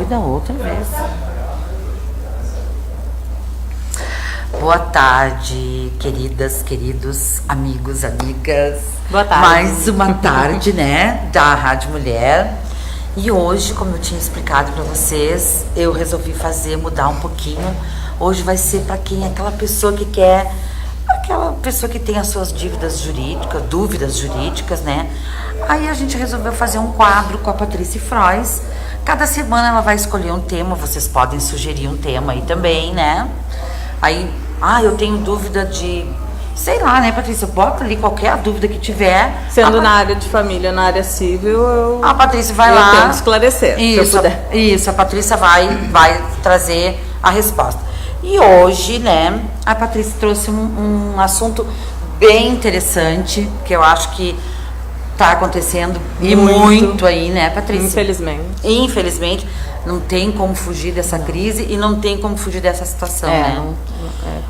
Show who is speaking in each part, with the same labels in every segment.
Speaker 1: da outra vez. Boa tarde, queridas, queridos, amigos, amigas.
Speaker 2: Boa tarde.
Speaker 1: Mais uma tarde, né, da Rádio Mulher. E hoje, como eu tinha explicado para vocês, eu resolvi mudar um pouquinho. Hoje vai ser para quem é aquela pessoa que quer, aquela pessoa que tem as suas dúvidas jurídicas, né? Aí a gente resolveu fazer um quadro com a Patrícia Frois. Cada semana ela vai escolher um tema, vocês podem sugerir um tema aí também, né? Aí, eu tenho dúvida de, sei lá, né, Patrícia? Bota ali qualquer dúvida que tiver.
Speaker 2: Sendo na área de família, na área civil,
Speaker 1: a Patrícia vai lá.
Speaker 2: Eu tento esclarecer,
Speaker 1: isso,
Speaker 2: se eu puder.
Speaker 1: Isso, a Patrícia vai trazer a resposta. E hoje, né, a Patrícia trouxe um assunto bem interessante, que eu acho que está acontecendo muito aí, né, Patrícia? Infelizmente, não tem como fugir dessa crise e não tem como fugir dessa situação, né?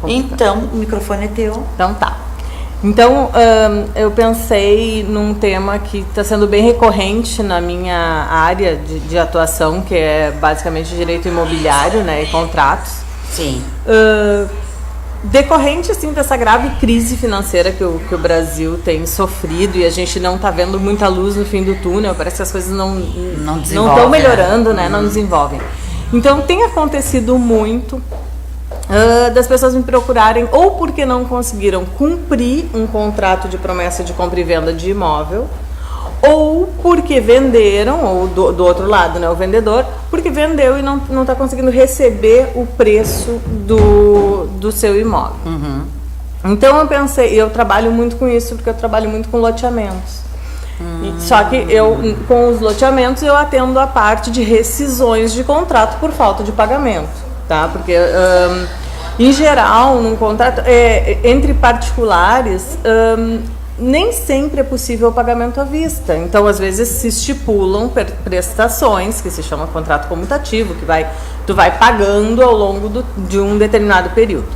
Speaker 1: Então, o microfone é teu.
Speaker 2: Então tá. Então, eu pensei num tema que está sendo bem recorrente na minha área de atuação, que é basicamente direito imobiliário, né, e contratos.
Speaker 1: Sim.
Speaker 2: Decorrente, assim, dessa grave crise financeira que o Brasil tem sofrido, e a gente não está vendo muita luz no fim do túnel, parece que as coisas não estão melhorando, né? Não desenvolvem. Então, tem acontecido muito das pessoas me procurarem ou porque não conseguiram cumprir um contrato de promessa de compra e venda de imóvel, ou porque venderam, ou do outro lado, né, o vendedor, porque vendeu e não está conseguindo receber o preço do seu imóvel.
Speaker 1: Uhum.
Speaker 2: Então eu pensei, eu trabalho muito com isso, porque eu trabalho muito com loteamentos. Só que com os loteamentos, eu atendo a parte de rescisões de contrato por falta de pagamento, tá? Porque, em geral, num contrato, entre particulares, nem sempre é possível o pagamento à vista. Então, às vezes, se estipulam prestações, que se chama contrato comutativo, que tu vai pagando ao longo de um determinado período.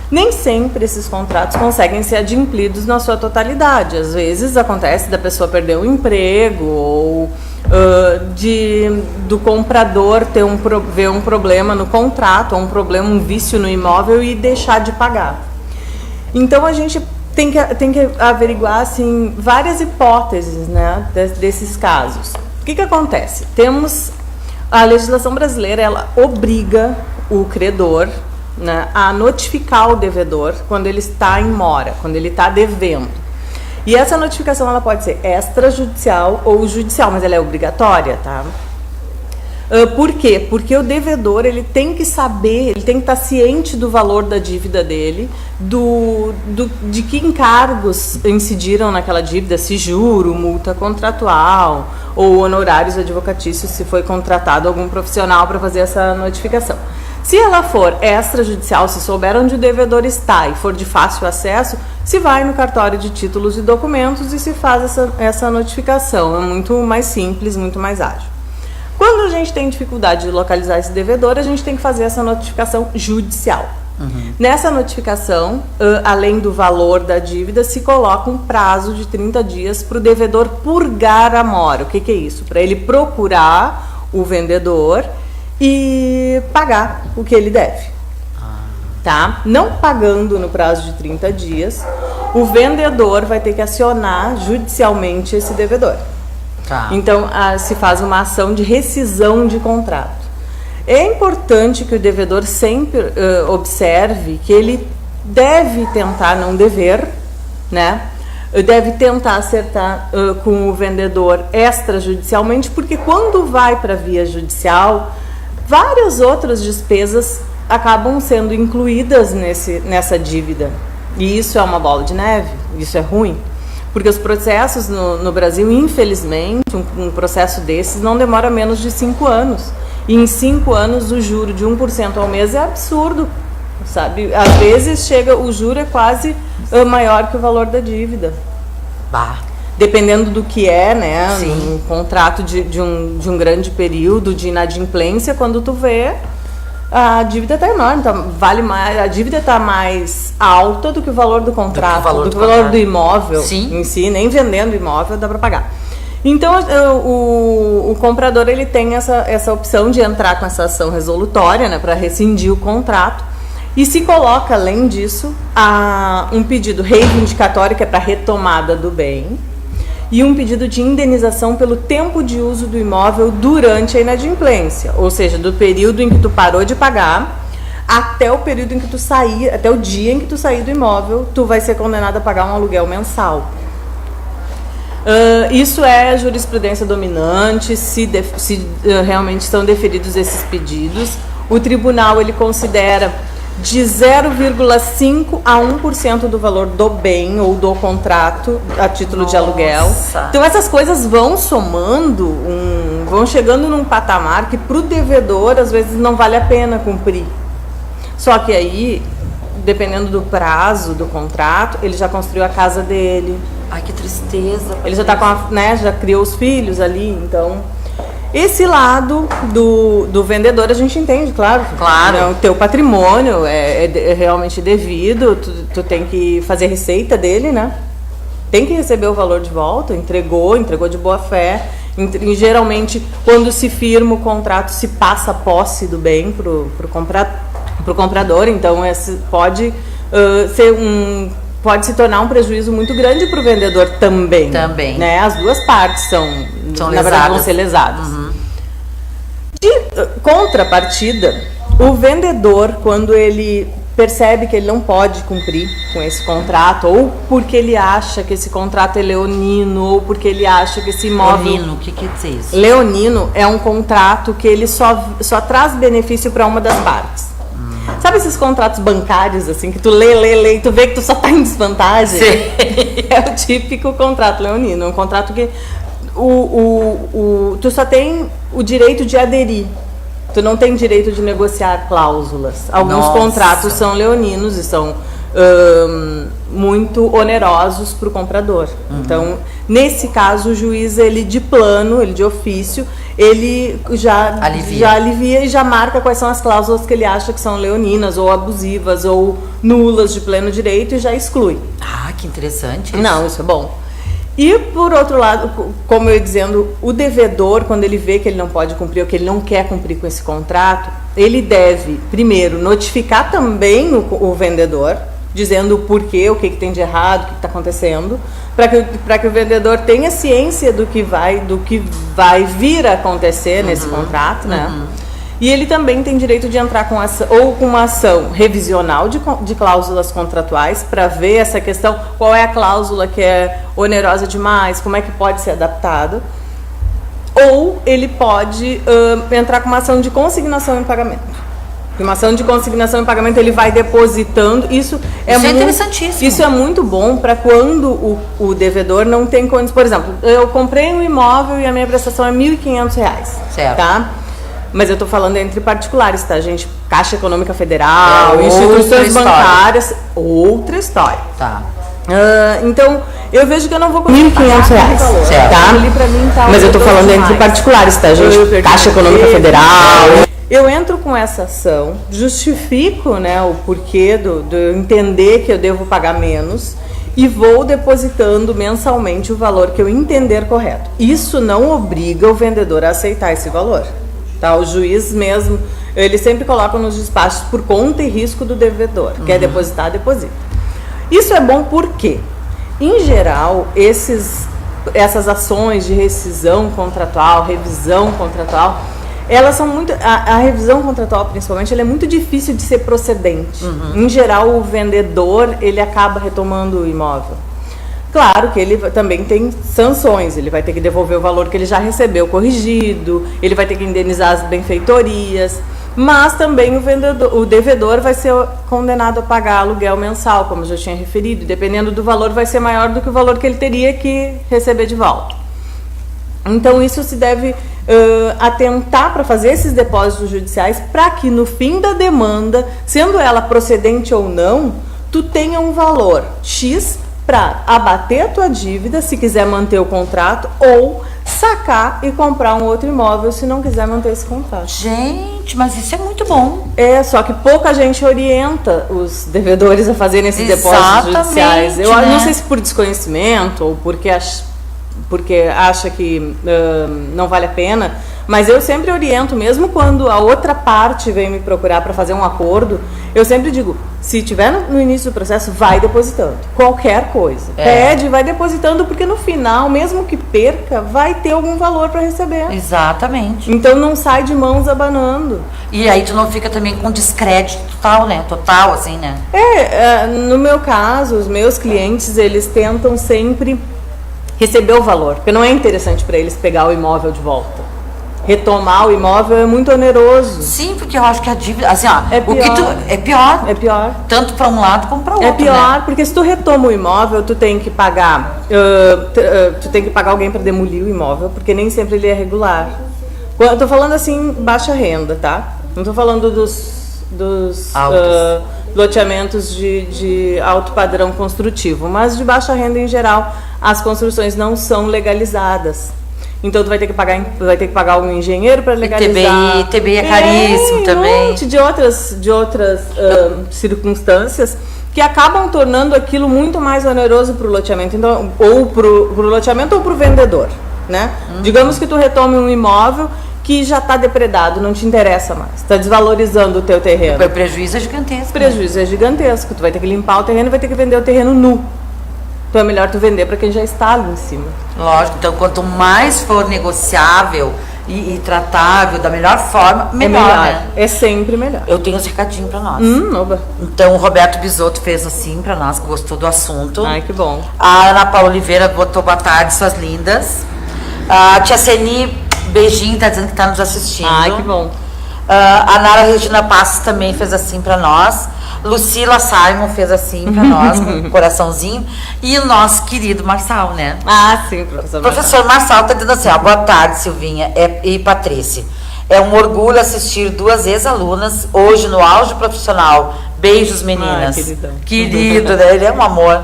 Speaker 2: Nem sempre esses contratos conseguem ser adimplidos na sua totalidade. Às vezes, acontece da pessoa perder o emprego, ou do comprador ver um problema no contrato, ou um vício no imóvel e deixar de pagar. Então, a gente tem que averiguar, assim, várias hipóteses, né, desses casos. O que acontece? A legislação brasileira, ela obriga o credor, né, a notificar o devedor quando ele está em mora, quando ele está devendo. E essa notificação, ela pode ser extrajudicial ou judicial, mas ela é obrigatória, tá? Por quê? Porque o devedor, ele tem que saber, ele tem que estar ciente do valor da dívida dele, de que encargos incidiram naquela dívida, se juro, multa contratual ou honorários advocatícios, se foi contratado algum profissional para fazer essa notificação. Se ela for extrajudicial, se souber onde o devedor está e for de fácil acesso, se vai no cartório de títulos e documentos e se faz essa notificação. É muito mais simples, muito mais ágil. Quando a gente tem dificuldade de localizar esse devedor, a gente tem que fazer essa notificação judicial. Uhum. Nessa notificação, além do valor da dívida, se coloca um prazo de 30 dias para o devedor purgar a mora. O que é isso? Para ele procurar o vendedor e pagar o que ele deve. Tá? Não pagando no prazo de 30 dias, o vendedor vai ter que acionar judicialmente esse devedor.
Speaker 1: Tá.
Speaker 2: Então, se faz uma ação de rescisão de contrato. É importante que o devedor sempre observe que ele deve tentar não dever, né? Deve tentar acertar com o vendedor extrajudicialmente, porque quando vai para a via judicial, várias outras despesas acabam sendo incluídas nessa dívida. E isso é uma bola de neve, isso é ruim. Porque os processos no Brasil, infelizmente, um processo desses não demora menos de 5 anos. E em 5 anos o juro de 1% ao mês é absurdo, sabe? Às vezes o juro é quase maior que o valor da dívida.
Speaker 1: Bah.
Speaker 2: Dependendo do que é, né?
Speaker 1: Sim.
Speaker 2: Um contrato de um grande período de inadimplência, quando tu vê, a dívida está enorme, vale mais, a dívida está mais alta do que o valor do contrato, do que o valor do imóvel.
Speaker 1: Sim.
Speaker 2: Em si, nem vendendo imóvel dá para pagar. Então, o comprador ele tem essa opção de entrar com essa ação resolutória, né, para rescindir o contrato, e se coloca, além disso, um pedido reivindicatório, que é para retomada do bem, e um pedido de indenização pelo tempo de uso do imóvel durante a inadimplência, ou seja, do período em que tu parou de pagar até o período em que tu sair, até o dia em que tu sair do imóvel, tu vai ser condenado a pagar um aluguel mensal. Isso é a jurisprudência dominante, se realmente estão deferidos esses pedidos. O tribunal ele considera de 0,5% a 1% do valor do bem ou do contrato a título de aluguel. Então essas coisas vão somando, vão chegando num patamar que para o devedor às vezes não vale a pena cumprir. Só que aí, dependendo do prazo do contrato, ele já construiu a casa dele.
Speaker 1: Ai, que tristeza.
Speaker 2: Ele já tá já criou os filhos ali, então... Esse lado do vendedor a gente entende, claro.
Speaker 1: Claro.
Speaker 2: O teu patrimônio é realmente devido, tu tem que fazer receita dele, né? Tem que receber o valor de volta, entregou de boa fé. Geralmente, quando se firma o contrato, se passa a posse do bem pro comprador, então pode se tornar um prejuízo muito grande para o vendedor também. Né? As duas partes na verdade, vão ser lesadas. De contrapartida, o vendedor, quando ele percebe que ele não pode cumprir com esse contrato, ou porque ele acha que esse contrato é leonino, ou porque ele acha que esse imóvel...
Speaker 1: Leonino, o que quer dizer isso?
Speaker 2: Leonino é um contrato que ele só traz benefício para uma das partes. Sabe esses contratos bancários, assim, que tu lê e tu vê que tu só tá em desvantagem?
Speaker 1: Sim.
Speaker 2: É o típico contrato leonino, um contrato que tu só tem o direito de aderir, tu não tem direito de negociar cláusulas. Alguns contratos são leoninos e são muito onerosos para o comprador. Então, nesse caso, o juiz, ele de plano, ele de ofício, ele já alivia e já marca quais são as cláusulas que ele acha que são leoninas ou abusivas ou nulas de pleno direito e já exclui.
Speaker 1: Ah, que interessante.
Speaker 2: Não, isso é bom. E, por outro lado, como eu ia dizendo, o devedor, quando ele vê que ele não pode cumprir ou que ele não quer cumprir com esse contrato, ele deve, primeiro, notificar também o vendedor, dizendo o porquê, o que tem de errado, o que está acontecendo, para que o vendedor tenha ciência do que vai vir a acontecer nesse contrato, né? E ele também tem direito de entrar com uma ação revisional de cláusulas contratuais para ver essa questão, qual é a cláusula que é onerosa demais, como é que pode ser adaptada. Ou ele pode entrar com uma ação de consignação em pagamento. Uma ação de consignação em pagamento, ele vai depositando. Isso é
Speaker 1: interessantíssimo.
Speaker 2: Isso é muito bom para quando o devedor não tem condições. Por exemplo, eu comprei um imóvel e a minha prestação é R$ 1.500.
Speaker 1: Certo.
Speaker 2: Tá? Mas eu tô falando entre particulares, tá, gente? Caixa Econômica Federal, instituições bancárias, outra história.
Speaker 1: Tá.
Speaker 2: Então, eu vejo que eu não vou conseguir
Speaker 1: R$ 1.500, certo.
Speaker 2: Tá? Ali pra mim, tá. Mas eu tô falando entre particulares, tá, gente? Caixa Econômica Federal. Eu entro com essa ação, justifico, né, o porquê de eu entender que eu devo pagar menos e vou depositando mensalmente o valor que eu entender correto. Isso não obriga o vendedor a aceitar esse valor. Tá? O juiz mesmo, ele sempre coloca nos despachos por conta e risco do devedor. Quer depositar, deposita. Isso é bom porque, em geral, essas ações de rescisão contratual, revisão contratual, elas são muito... A revisão contratual, principalmente, ela é muito difícil de ser procedente. Em geral, o vendedor, ele acaba retomando o imóvel. Claro que ele também tem sanções, ele vai ter que devolver o valor que ele já recebeu corrigido, ele vai ter que indenizar as benfeitorias, mas também o devedor vai ser condenado a pagar aluguel mensal, como eu já tinha referido, dependendo do valor vai ser maior do que o valor que ele teria que receber de volta. Então isso se deve atentar para fazer esses depósitos judiciais para que no fim da demanda, sendo ela procedente ou não, tu tenha um valor X para abater a tua dívida, se quiser manter o contrato, ou sacar e comprar um outro imóvel se não quiser manter esse contrato.
Speaker 1: Gente, mas isso é muito bom.
Speaker 2: Só que pouca gente orienta os devedores a fazerem esses depósitos judiciais. Eu não sei se por desconhecimento ou porque porque acha que não vale a pena, mas eu sempre oriento, mesmo quando a outra parte vem me procurar para fazer um acordo, eu sempre digo, se tiver no início do processo, vai depositando, qualquer coisa. Pede, vai depositando, porque no final, mesmo que perca, vai ter algum valor para receber.
Speaker 1: Exatamente.
Speaker 2: Então não sai de mãos abanando.
Speaker 1: E aí tu não fica também com descrédito total, né? Total, assim, né?
Speaker 2: No meu caso, os meus clientes, eles tentam sempre receber o valor, porque não é interessante para eles pegar o imóvel de volta. Retomar o imóvel é muito oneroso.
Speaker 1: Sim, porque eu acho que a dívida, assim, ó,
Speaker 2: É
Speaker 1: o que
Speaker 2: pior.
Speaker 1: é pior.
Speaker 2: É pior.
Speaker 1: Tanto para um lado como para o outro.
Speaker 2: É pior,
Speaker 1: né?
Speaker 2: porque se tu retoma o imóvel, tu tem que pagar, tu tem que pagar alguém para demolir o imóvel, porque nem sempre ele é regular. Eu tô falando assim, baixa renda, tá? Não tô falando dos
Speaker 1: Altos.
Speaker 2: loteamentos de alto padrão construtivo, mas de baixa renda em geral, as construções não são legalizadas. Então tu vai ter que pagar um engenheiro para legalizar.
Speaker 1: TBI é caríssimo também.
Speaker 2: Um monte de outras circunstâncias que acabam tornando aquilo muito mais oneroso para o loteamento, então, ou para o loteamento ou para o vendedor, né? Digamos que tu retome um imóvel que já está depredado, não te interessa mais, está desvalorizando o teu terreno.
Speaker 1: O prejuízo é gigantesco.
Speaker 2: O prejuízo é gigantesco, tu vai ter que limpar o terreno e vai ter que vender o terreno nu. Então é melhor tu vender para quem já está ali em cima.
Speaker 1: Lógico, então quanto mais for negociável e tratável da melhor forma, melhor, né?
Speaker 2: É sempre melhor.
Speaker 1: Eu tenho esse recadinho para nós.
Speaker 2: Oba.
Speaker 1: Então o Roberto Bisotto fez assim para nós, que gostou do assunto.
Speaker 2: Ai, que bom.
Speaker 1: A Ana Paula Oliveira botou boa tarde, suas lindas. A tia Seni, beijinho, tá dizendo que tá nos assistindo.
Speaker 2: Ai, que bom.
Speaker 1: A Nara Regina Passos também fez assim para nós. Lucila Simon fez assim para nós, com um coraçãozinho. E o nosso querido Marçal, né?
Speaker 2: Ah, sim, professor.
Speaker 1: Professor Marçal tá dizendo assim, ó, boa tarde, Silvinha e Patrícia. É um orgulho assistir duas ex-alunas hoje no auge profissional. Beijos, meninas.
Speaker 2: Ai, queridão.
Speaker 1: Querido, né? Ele é um amor.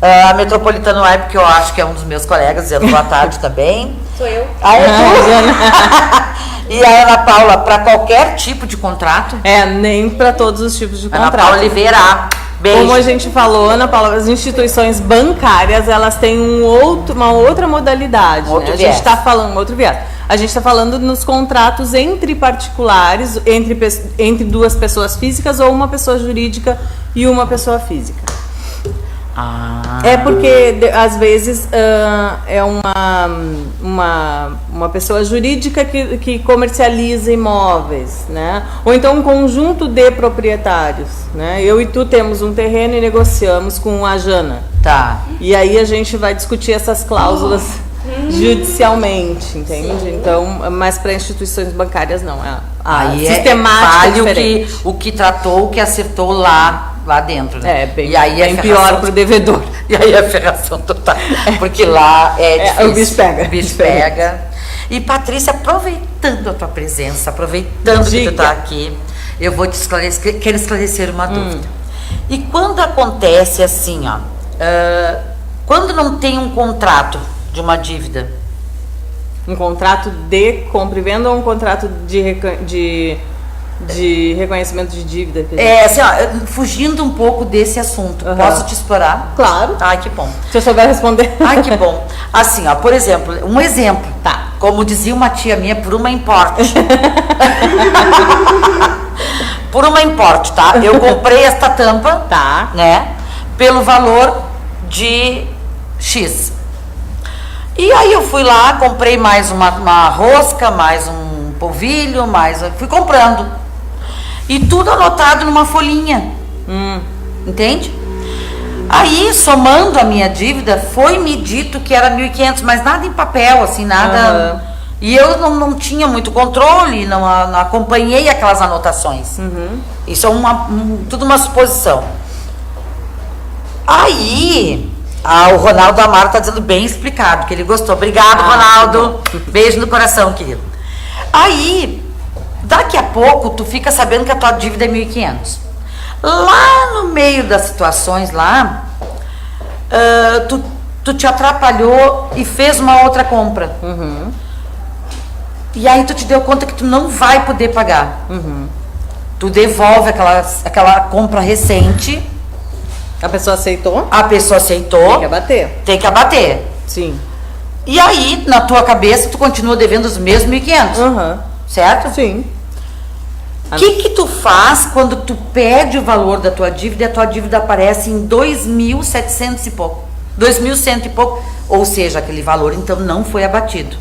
Speaker 1: A Metropolitano Web, que eu acho que é um dos meus colegas, dizendo boa tarde também.
Speaker 3: Sou eu.
Speaker 1: E a Ana Paula, para qualquer tipo de contrato?
Speaker 2: Nem para todos os tipos de
Speaker 1: Ana
Speaker 2: contrato.
Speaker 1: Paula Oliveira, beijo.
Speaker 2: Como a gente falou, Ana Paula, as instituições bancárias, elas têm uma outra modalidade.
Speaker 1: Outro
Speaker 2: né? A
Speaker 1: viés.
Speaker 2: gente está falando, outro viés. A gente está falando nos contratos entre particulares, entre duas pessoas físicas ou uma pessoa jurídica e uma pessoa física. É porque, às vezes, é uma pessoa jurídica que comercializa imóveis, né? Ou então um conjunto de proprietários, né? Eu e tu temos um terreno e negociamos com a Jana.
Speaker 1: Tá.
Speaker 2: E aí a gente vai discutir essas cláusulas judicialmente, entende?
Speaker 3: Sim.
Speaker 2: Então, mas para instituições bancárias não. A
Speaker 1: Aí
Speaker 2: sistemática
Speaker 1: vale
Speaker 2: é diferente.
Speaker 1: o que tratou, o que acertou lá dentro, né?
Speaker 2: Bem,
Speaker 1: e aí
Speaker 2: bem pior pro devedor.
Speaker 1: E aí a ferração total. Porque lá é difícil.
Speaker 2: O bicho pega.
Speaker 1: O bicho pega. E Patrícia, aproveitando a tua presença, aproveitando que
Speaker 2: Diga.
Speaker 1: tu tá aqui, eu vou te esclarecer, quero esclarecer uma dúvida. E quando acontece assim, ó, quando não tem um contrato de uma dívida,
Speaker 2: Um contrato de compra e venda ou um contrato de reconhecimento de dívida?
Speaker 1: assim, ó, fugindo um pouco desse assunto, posso te explorar?
Speaker 2: Claro.
Speaker 1: Ai, que bom.
Speaker 2: Se eu souber responder.
Speaker 1: Ai, que bom. Assim, ó, por exemplo, um exemplo.
Speaker 2: Tá.
Speaker 1: Como dizia uma tia minha, por uma importe. Por uma importe, tá? Eu comprei esta tampa,
Speaker 2: Tá.
Speaker 1: né? Pelo valor de X. E aí eu fui lá, comprei mais uma rosca, mais um polvilho, fui comprando. E tudo anotado numa folhinha. Entende? Aí, somando a minha dívida, foi-me dito que era 1.500, mas nada em papel, assim, nada. E eu não tinha muito controle, não acompanhei aquelas anotações. Isso é tudo uma suposição. Aí, o Ronaldo Amaro tá dizendo bem explicado, que ele gostou. Obrigado, Ronaldo. Beijo no coração, querido. Aí, daqui a pouco, tu fica sabendo que a tua dívida é 1.500. Lá no meio das situações lá, tu te atrapalhou e fez uma outra compra. E aí tu te deu conta que tu não vai poder pagar. Tu devolve aquela compra recente.
Speaker 2: A pessoa aceitou?
Speaker 1: A pessoa aceitou.
Speaker 2: Tem que abater.
Speaker 1: Tem que abater.
Speaker 2: Sim.
Speaker 1: E aí, na tua cabeça, tu continua devendo os mesmos 1.500, certo?
Speaker 2: Sim.
Speaker 1: O que tu faz quando tu perde o valor da tua dívida e a tua dívida aparece em 2.700 e pouco? 2.100 e pouco, ou seja, aquele valor então não foi abatido.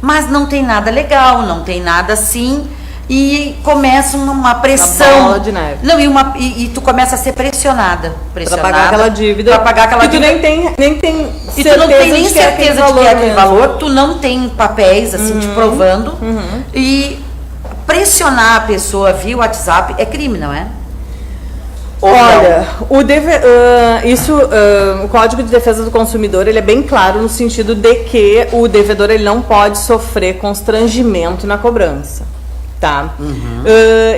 Speaker 1: Mas não tem nada legal, não tem nada assim, e começa uma pressão.
Speaker 2: Uma bola de neve.
Speaker 1: Não, e tu começa a ser pressionada.
Speaker 2: Pra pagar aquela dívida.
Speaker 1: Pra pagar aquela
Speaker 2: dívida.
Speaker 1: E tu não tem nem certeza de que é aquele valor, tu não tem papéis assim te provando. E pressionar a pessoa via WhatsApp é crime, não é?
Speaker 2: Olha, o Código de Defesa do Consumidor, ele é bem claro no sentido de que o devedor ele não pode sofrer constrangimento na cobrança, tá?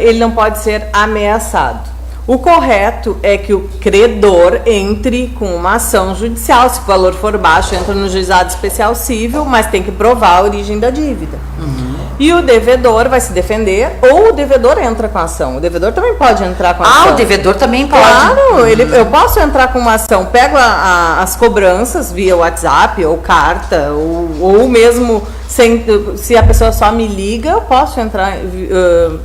Speaker 2: Ele não pode ser ameaçado. O correto é que o credor entre com uma ação judicial, se o valor for baixo, entra no juizado especial civil, mas tem que provar a origem da dívida. E o devedor vai se defender, ou o devedor entra com a ação. O devedor também pode entrar com a ação.
Speaker 1: Ah, o devedor também pode.
Speaker 2: Claro, eu posso entrar com uma ação, pego as cobranças via WhatsApp ou carta, ou mesmo se a pessoa só me liga, eu posso entrar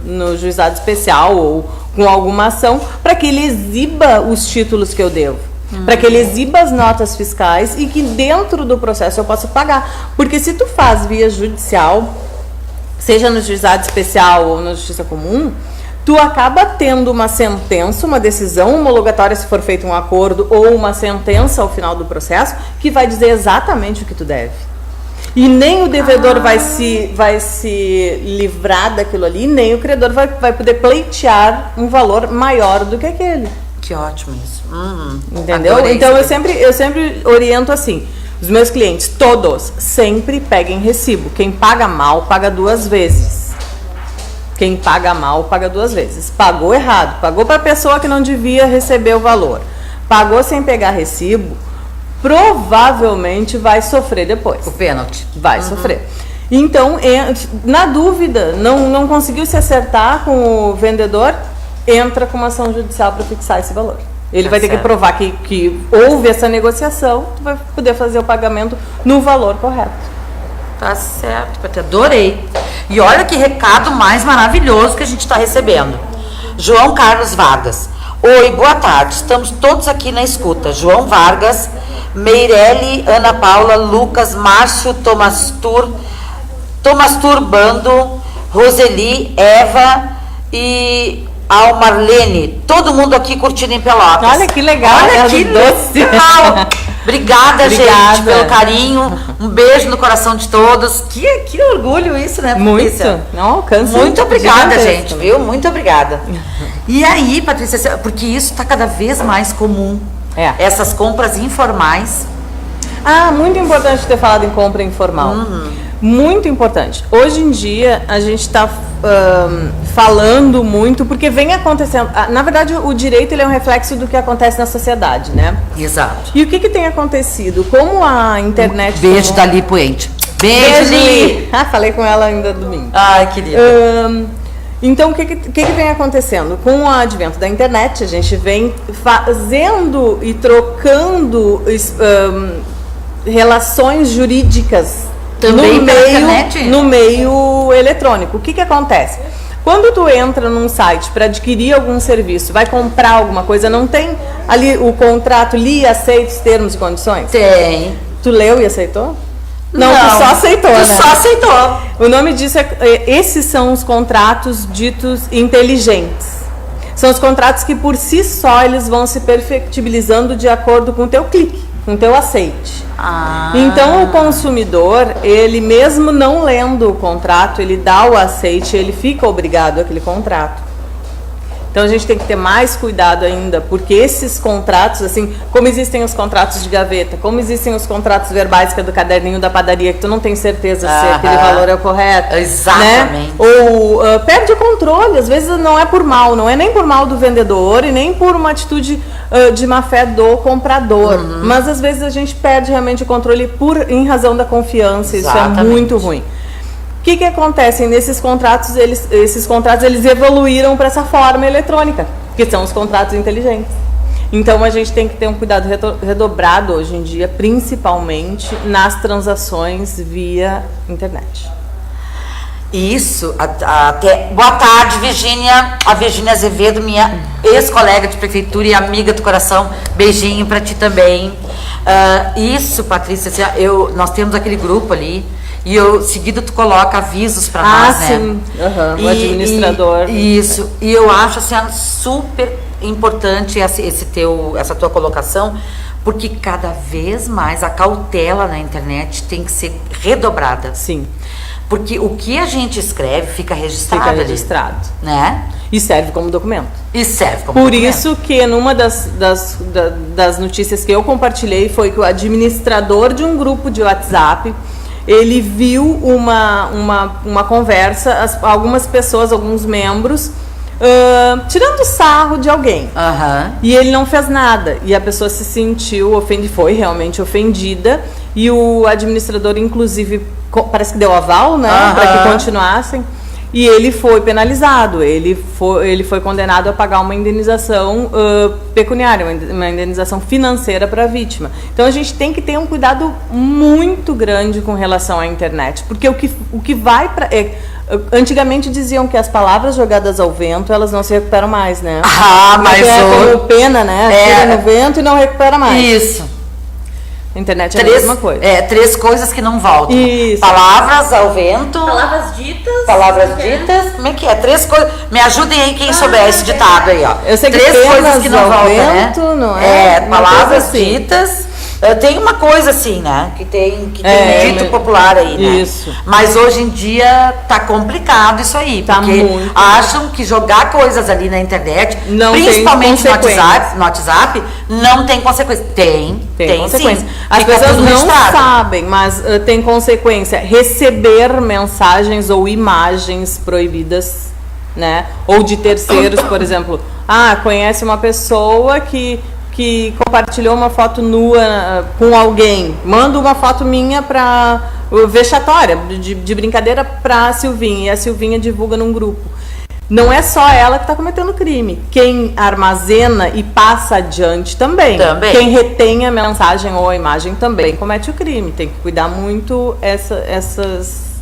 Speaker 2: no juizado especial ou com alguma ação para que ele exiba os títulos que eu devo. Para que ele exiba as notas fiscais e que dentro do processo eu possa pagar. Porque se tu faz via judicial, seja no juizado especial ou na justiça comum, tu acaba tendo uma sentença, uma decisão homologatória se for feito um acordo, ou uma sentença ao final do processo, que vai dizer exatamente o que tu deve. E nem o devedor vai se livrar daquilo ali, nem o credor vai poder pleitear um valor maior do que aquele.
Speaker 1: Que ótimo isso.
Speaker 2: Entendeu?
Speaker 1: Adorei.
Speaker 2: Então eu sempre oriento assim. Os meus clientes, todos, sempre peguem recibo. Quem paga mal, paga 2 vezes. Quem paga mal, paga 2 vezes. Pagou errado, pagou para a pessoa que não devia receber o valor. Pagou sem pegar recibo, provavelmente vai sofrer depois.
Speaker 1: O pênalti.
Speaker 2: Vai sofrer. Então, na dúvida, não conseguiu se acertar com o vendedor, entra com uma ação judicial para fixar esse valor. Ele vai ter que provar que houve essa negociação, tu vai poder fazer o pagamento no valor correto.
Speaker 1: Tá certo, eu te adorei. E olha que recado mais maravilhoso que a gente está recebendo. João Carlos Vargas. Oi, boa tarde. Estamos todos aqui na escuta. João Vargas, Meirelle, Ana Paula, Lucas, Márcio, Thomas Turbando, Roseli, Eva e ao Marlene, todo mundo aqui curtindo em Pelotas.
Speaker 2: Olha que legal.
Speaker 1: Olha que legal. Obrigada, gente, pelo carinho. Um beijo no coração de todos. Que orgulho isso, né, Patrícia?
Speaker 2: Muito. Não alcança.
Speaker 1: Muito obrigada, gente, viu? Muito obrigada. E aí, Patrícia, porque isso está cada vez mais comum. Essas compras informais.
Speaker 2: Muito importante ter falado em compra informal. Muito importante. Hoje em dia, a gente está falando muito, porque vem acontecendo... Na verdade, o direito ele é um reflexo do que acontece na sociedade, né?
Speaker 1: Exato.
Speaker 2: E o que tem acontecido? Como a internet...
Speaker 1: Beijo da Li Puente. Beijo, Li!
Speaker 2: Falei com ela ainda domingo.
Speaker 1: Ai, querida.
Speaker 2: Então, o que vem acontecendo? Com o advento da internet, a gente vem fazendo e trocando relações jurídicas também no meio eletrônico. O que acontece? Quando tu entra num site para adquirir algum serviço, vai comprar alguma coisa, não tem ali o contrato, li, aceita os termos e condições?
Speaker 1: Tem.
Speaker 2: Tu leu e aceitou? Não, tu só aceitou, né?
Speaker 1: Tu só aceitou.
Speaker 2: O nome disso esses são os contratos ditos inteligentes. São os contratos que por si só eles vão se perfectibilizando de acordo com o teu clique, com o teu aceite. Então o consumidor, ele mesmo não lendo o contrato, ele dá o aceite, ele fica obrigado àquele contrato. Então a gente tem que ter mais cuidado ainda, porque esses contratos, assim, como existem os contratos de gaveta, como existem os contratos verbais, que é do caderninho da padaria, que tu não tem certeza se aquele valor é o correto.
Speaker 1: Exatamente.
Speaker 2: Né? Ou perde o controle, às vezes não é por mal, não é nem por mal do vendedor e nem por uma atitude de má fé do comprador. Mas às vezes a gente perde realmente o controle em razão da confiança. Exatamente. Isso é muito ruim. O que acontece nesses contratos? Esses contratos eles evoluíram para essa forma eletrônica, que são os contratos inteligentes. Então a gente tem que ter um cuidado redobrado hoje em dia, principalmente nas transações via internet.
Speaker 1: Isso, até. Boa tarde, Virgínia. A Virgínia Azevedo, minha ex-colega de prefeitura e amiga do coração. Beijinho pra ti também. Isso, Patrícia, assim, nós temos aquele grupo ali. E seguido tu coloca avisos pra nós, né?
Speaker 2: Sim. O administrador.
Speaker 1: Isso. E eu acho assim, super importante essa tua colocação, porque cada vez mais a cautela na internet tem que ser redobrada.
Speaker 2: Sim.
Speaker 1: Porque o que a gente escreve fica registrado.
Speaker 2: Fica registrado.
Speaker 1: Ali, né?
Speaker 2: E serve como documento.
Speaker 1: Por
Speaker 2: isso que numa das notícias que eu compartilhei foi que o administrador de um grupo de WhatsApp, ele viu uma conversa, algumas pessoas, alguns membros, tirando sarro de alguém. E ele não fez nada. E a pessoa se sentiu ofendida, foi realmente ofendida. E o administrador, inclusive, parece que deu aval, né? Para que continuassem. E ele foi penalizado. Ele foi condenado a pagar uma indenização pecuniária, uma indenização financeira para a vítima. Então a gente tem que ter um cuidado muito grande com relação à internet. Porque o que vai para... Antigamente diziam que as palavras jogadas ao vento, elas não se recuperam mais, né?
Speaker 1: Mas
Speaker 2: como pena, né? Tira no vento e não recupera mais.
Speaker 1: Isso.
Speaker 2: A internet é a mesma coisa.
Speaker 1: 3 coisas que não voltam.
Speaker 2: Isso.
Speaker 1: Palavras ao vento.
Speaker 3: Palavras ditas.
Speaker 1: Como é que é? 3 coisas. Me ajudem aí quem souber esse ditado aí, ó.
Speaker 2: Eu sei que
Speaker 1: 3 coisas que não
Speaker 2: ao
Speaker 1: voltam,
Speaker 2: vento,
Speaker 1: né?
Speaker 2: Não é?
Speaker 1: Palavras
Speaker 2: assim.
Speaker 1: Ditas. Tem uma coisa assim, né? Que tem um dito popular aí, né?
Speaker 2: Isso.
Speaker 1: Mas hoje em dia tá complicado isso aí.
Speaker 2: Tá
Speaker 1: porque
Speaker 2: muito.
Speaker 1: acham que jogar coisas ali na internet,
Speaker 2: não
Speaker 1: principalmente
Speaker 2: tem
Speaker 1: no WhatsApp, não tem consequência. Tem consequência.
Speaker 2: Sim. As pessoas não sabem, mas tem consequência. Receber mensagens ou imagens proibidas, né? Ou de terceiros, por exemplo. Conhece uma pessoa que compartilhou uma foto nua com alguém, manda uma foto minha para vexatória, de brincadeira para a Silvinha, e a Silvinha divulga num grupo. Não é só ela que está cometendo crime. Quem armazena e passa adiante também. Quem retém a mensagem ou a imagem também comete o crime. Tem que cuidar muito
Speaker 1: essas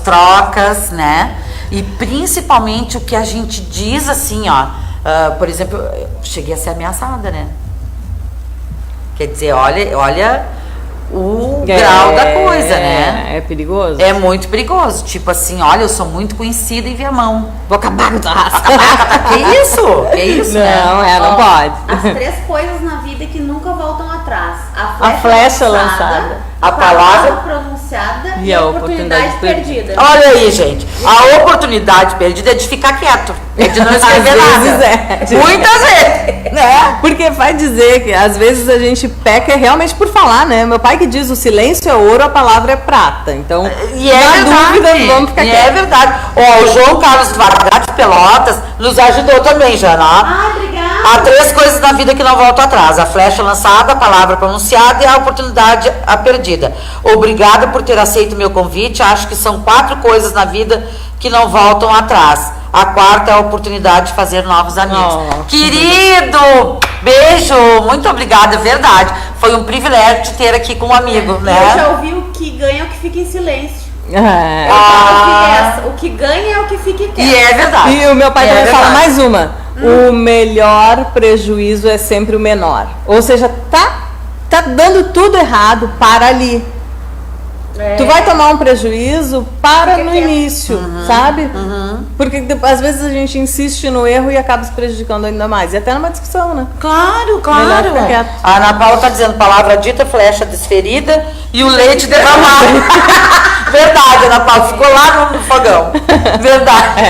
Speaker 1: trocas, né? E principalmente o que a gente diz assim, ó. Por exemplo, eu cheguei a ser ameaçada, né? Quer dizer, olha o grau da coisa, né?
Speaker 2: É perigoso.
Speaker 1: É muito perigoso. Tipo assim, olha, eu sou muito conhecida em Viamão. Vou acabar com a raça. Que isso?
Speaker 2: Não pode.
Speaker 3: As 3 coisas na vida que nunca voltam atrás.
Speaker 2: A flecha lançada.
Speaker 1: A palavra
Speaker 3: pronunciada
Speaker 2: e a oportunidade perdida.
Speaker 1: Olha aí, gente. A oportunidade perdida é de ficar quieto. É de não escrever nada. Muitas vezes, né?
Speaker 2: Porque vai dizer que às vezes a gente peca realmente por falar, né? Meu pai que diz o silêncio é ouro, a palavra é prata. Então, dúvida, vamos ficar quietos.
Speaker 1: É verdade. O João Carlos Vargas de Pelotas nos ajudou também, Jana.
Speaker 3: Obrigada.
Speaker 1: Há 3 coisas na vida que não voltam atrás: a flecha lançada, a palavra pronunciada e a oportunidade perdida. Obrigada por ter aceito o meu convite. Acho que são 4 coisas na vida que não voltam atrás. A 4ª é a oportunidade de fazer novos amigos. Querido, beijo, muito obrigada, é verdade. Foi um privilégio te ter aqui com um amigo, né?
Speaker 3: Eu já ouvi: o que ganha é o que fica em silêncio. O que ganha é o que fica quieto.
Speaker 1: E é verdade.
Speaker 2: E o meu pai também fala mais uma: o melhor prejuízo é sempre o menor. Ou seja, tá dando tudo errado, para ali. Tu vai tomar um prejuízo, para no início, sabe? Porque às vezes a gente insiste no erro e acaba se prejudicando ainda mais. E até numa discussão, né?
Speaker 1: Claro. A Ana Paula tá dizendo: palavra dita, flecha desferida e o leite derramado. Verdade, Ana Paula, ficou lá no fogão. Verdade.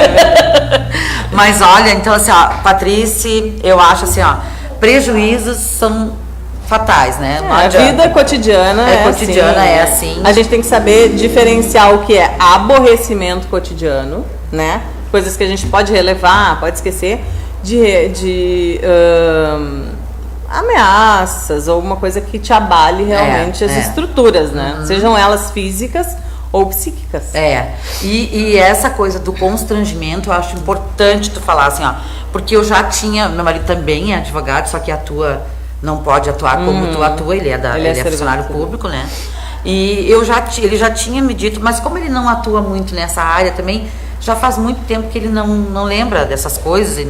Speaker 1: Mas olha, então assim, ó, Patrícia, eu acho assim, ó, prejuízos são fatais, né?
Speaker 2: A vida cotidiana
Speaker 1: é assim.
Speaker 2: A gente tem que saber diferenciar o que é aborrecimento cotidiano, né? Coisas que a gente pode relevar, pode esquecer, de ameaças ou uma coisa que te abale realmente as estruturas, né? Sejam elas físicas ou psíquicas.
Speaker 1: E essa coisa do constrangimento, eu acho importante tu falar assim, ó, porque eu já tinha, meu marido também é advogado, só que atua, não pode atuar como tu atua, ele é funcionário público, né? E ele já tinha me dito, mas como ele não atua muito nessa área também, já faz muito tempo que ele não lembra dessas coisas e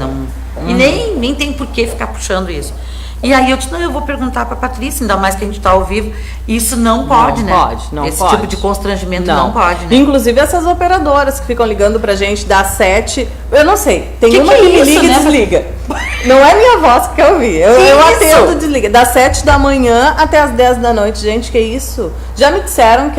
Speaker 1: nem tem por que ficar puxando isso. E aí eu disse, eu vou perguntar pra Patrícia, ainda mais que a gente tá ao vivo, isso não pode, né?
Speaker 2: Não
Speaker 1: Esse
Speaker 2: pode.
Speaker 1: tipo de constrangimento não pode, né?
Speaker 2: Inclusive essas operadoras que ficam ligando pra gente das 7, eu não sei, tem uma que me
Speaker 1: isso,
Speaker 2: liga
Speaker 1: né?
Speaker 2: e desliga. Não é minha voz que eu vi, eu atendo e desliga. Das 7 da manhã até as 10 da noite, gente, que isso? Já me disseram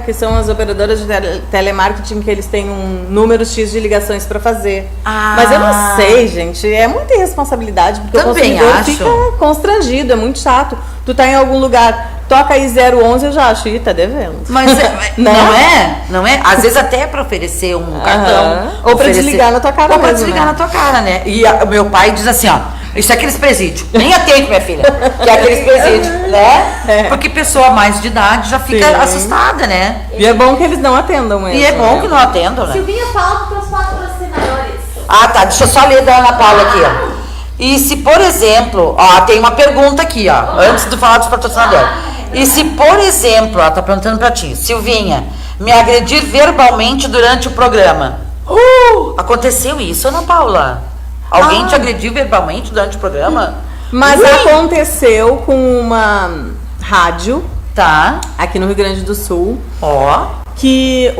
Speaker 2: que são as operadoras de telemarketing, que eles têm um número X de ligações pra fazer. Mas eu não sei, gente, é muita irresponsabilidade, porque
Speaker 1: também
Speaker 2: o consumidor
Speaker 1: acho.
Speaker 2: fica constrangido, é muito chato. Tu tá em algum lugar, toca aí 011, eu já acho, tá devendo.
Speaker 1: Mas não é? Às vezes até para oferecer um cartão.
Speaker 2: Ou para desligar na tua cara
Speaker 1: Ou para
Speaker 2: mesmo,
Speaker 1: desligar
Speaker 2: né?
Speaker 1: na tua cara, né? E o meu pai diz assim, ó, isso é aqueles presídios. Nem atende, minha filha. Que é aqueles presídios, né? Porque pessoa mais de idade já fica assustada, né?
Speaker 2: E é bom que eles não atendam mesmo.
Speaker 1: E é bom que não atendam, né?
Speaker 3: Silvinha, fala para os patrocinadores.
Speaker 1: Ah, tá. Deixa eu só ler da Ana Paula aqui, ó. E se, por exemplo, ó, tem uma pergunta aqui, ó, antes de falar dos patrocinadores. E se, por exemplo, ó, tá perguntando pra ti, Silvinha, me agredir verbalmente durante o programa. Aconteceu isso, Ana Paula? Alguém te agrediu verbalmente durante o programa?
Speaker 2: Mas aconteceu com uma rádio,
Speaker 1: Tá.
Speaker 2: aqui no Rio Grande do Sul,
Speaker 1: Ó.
Speaker 2: que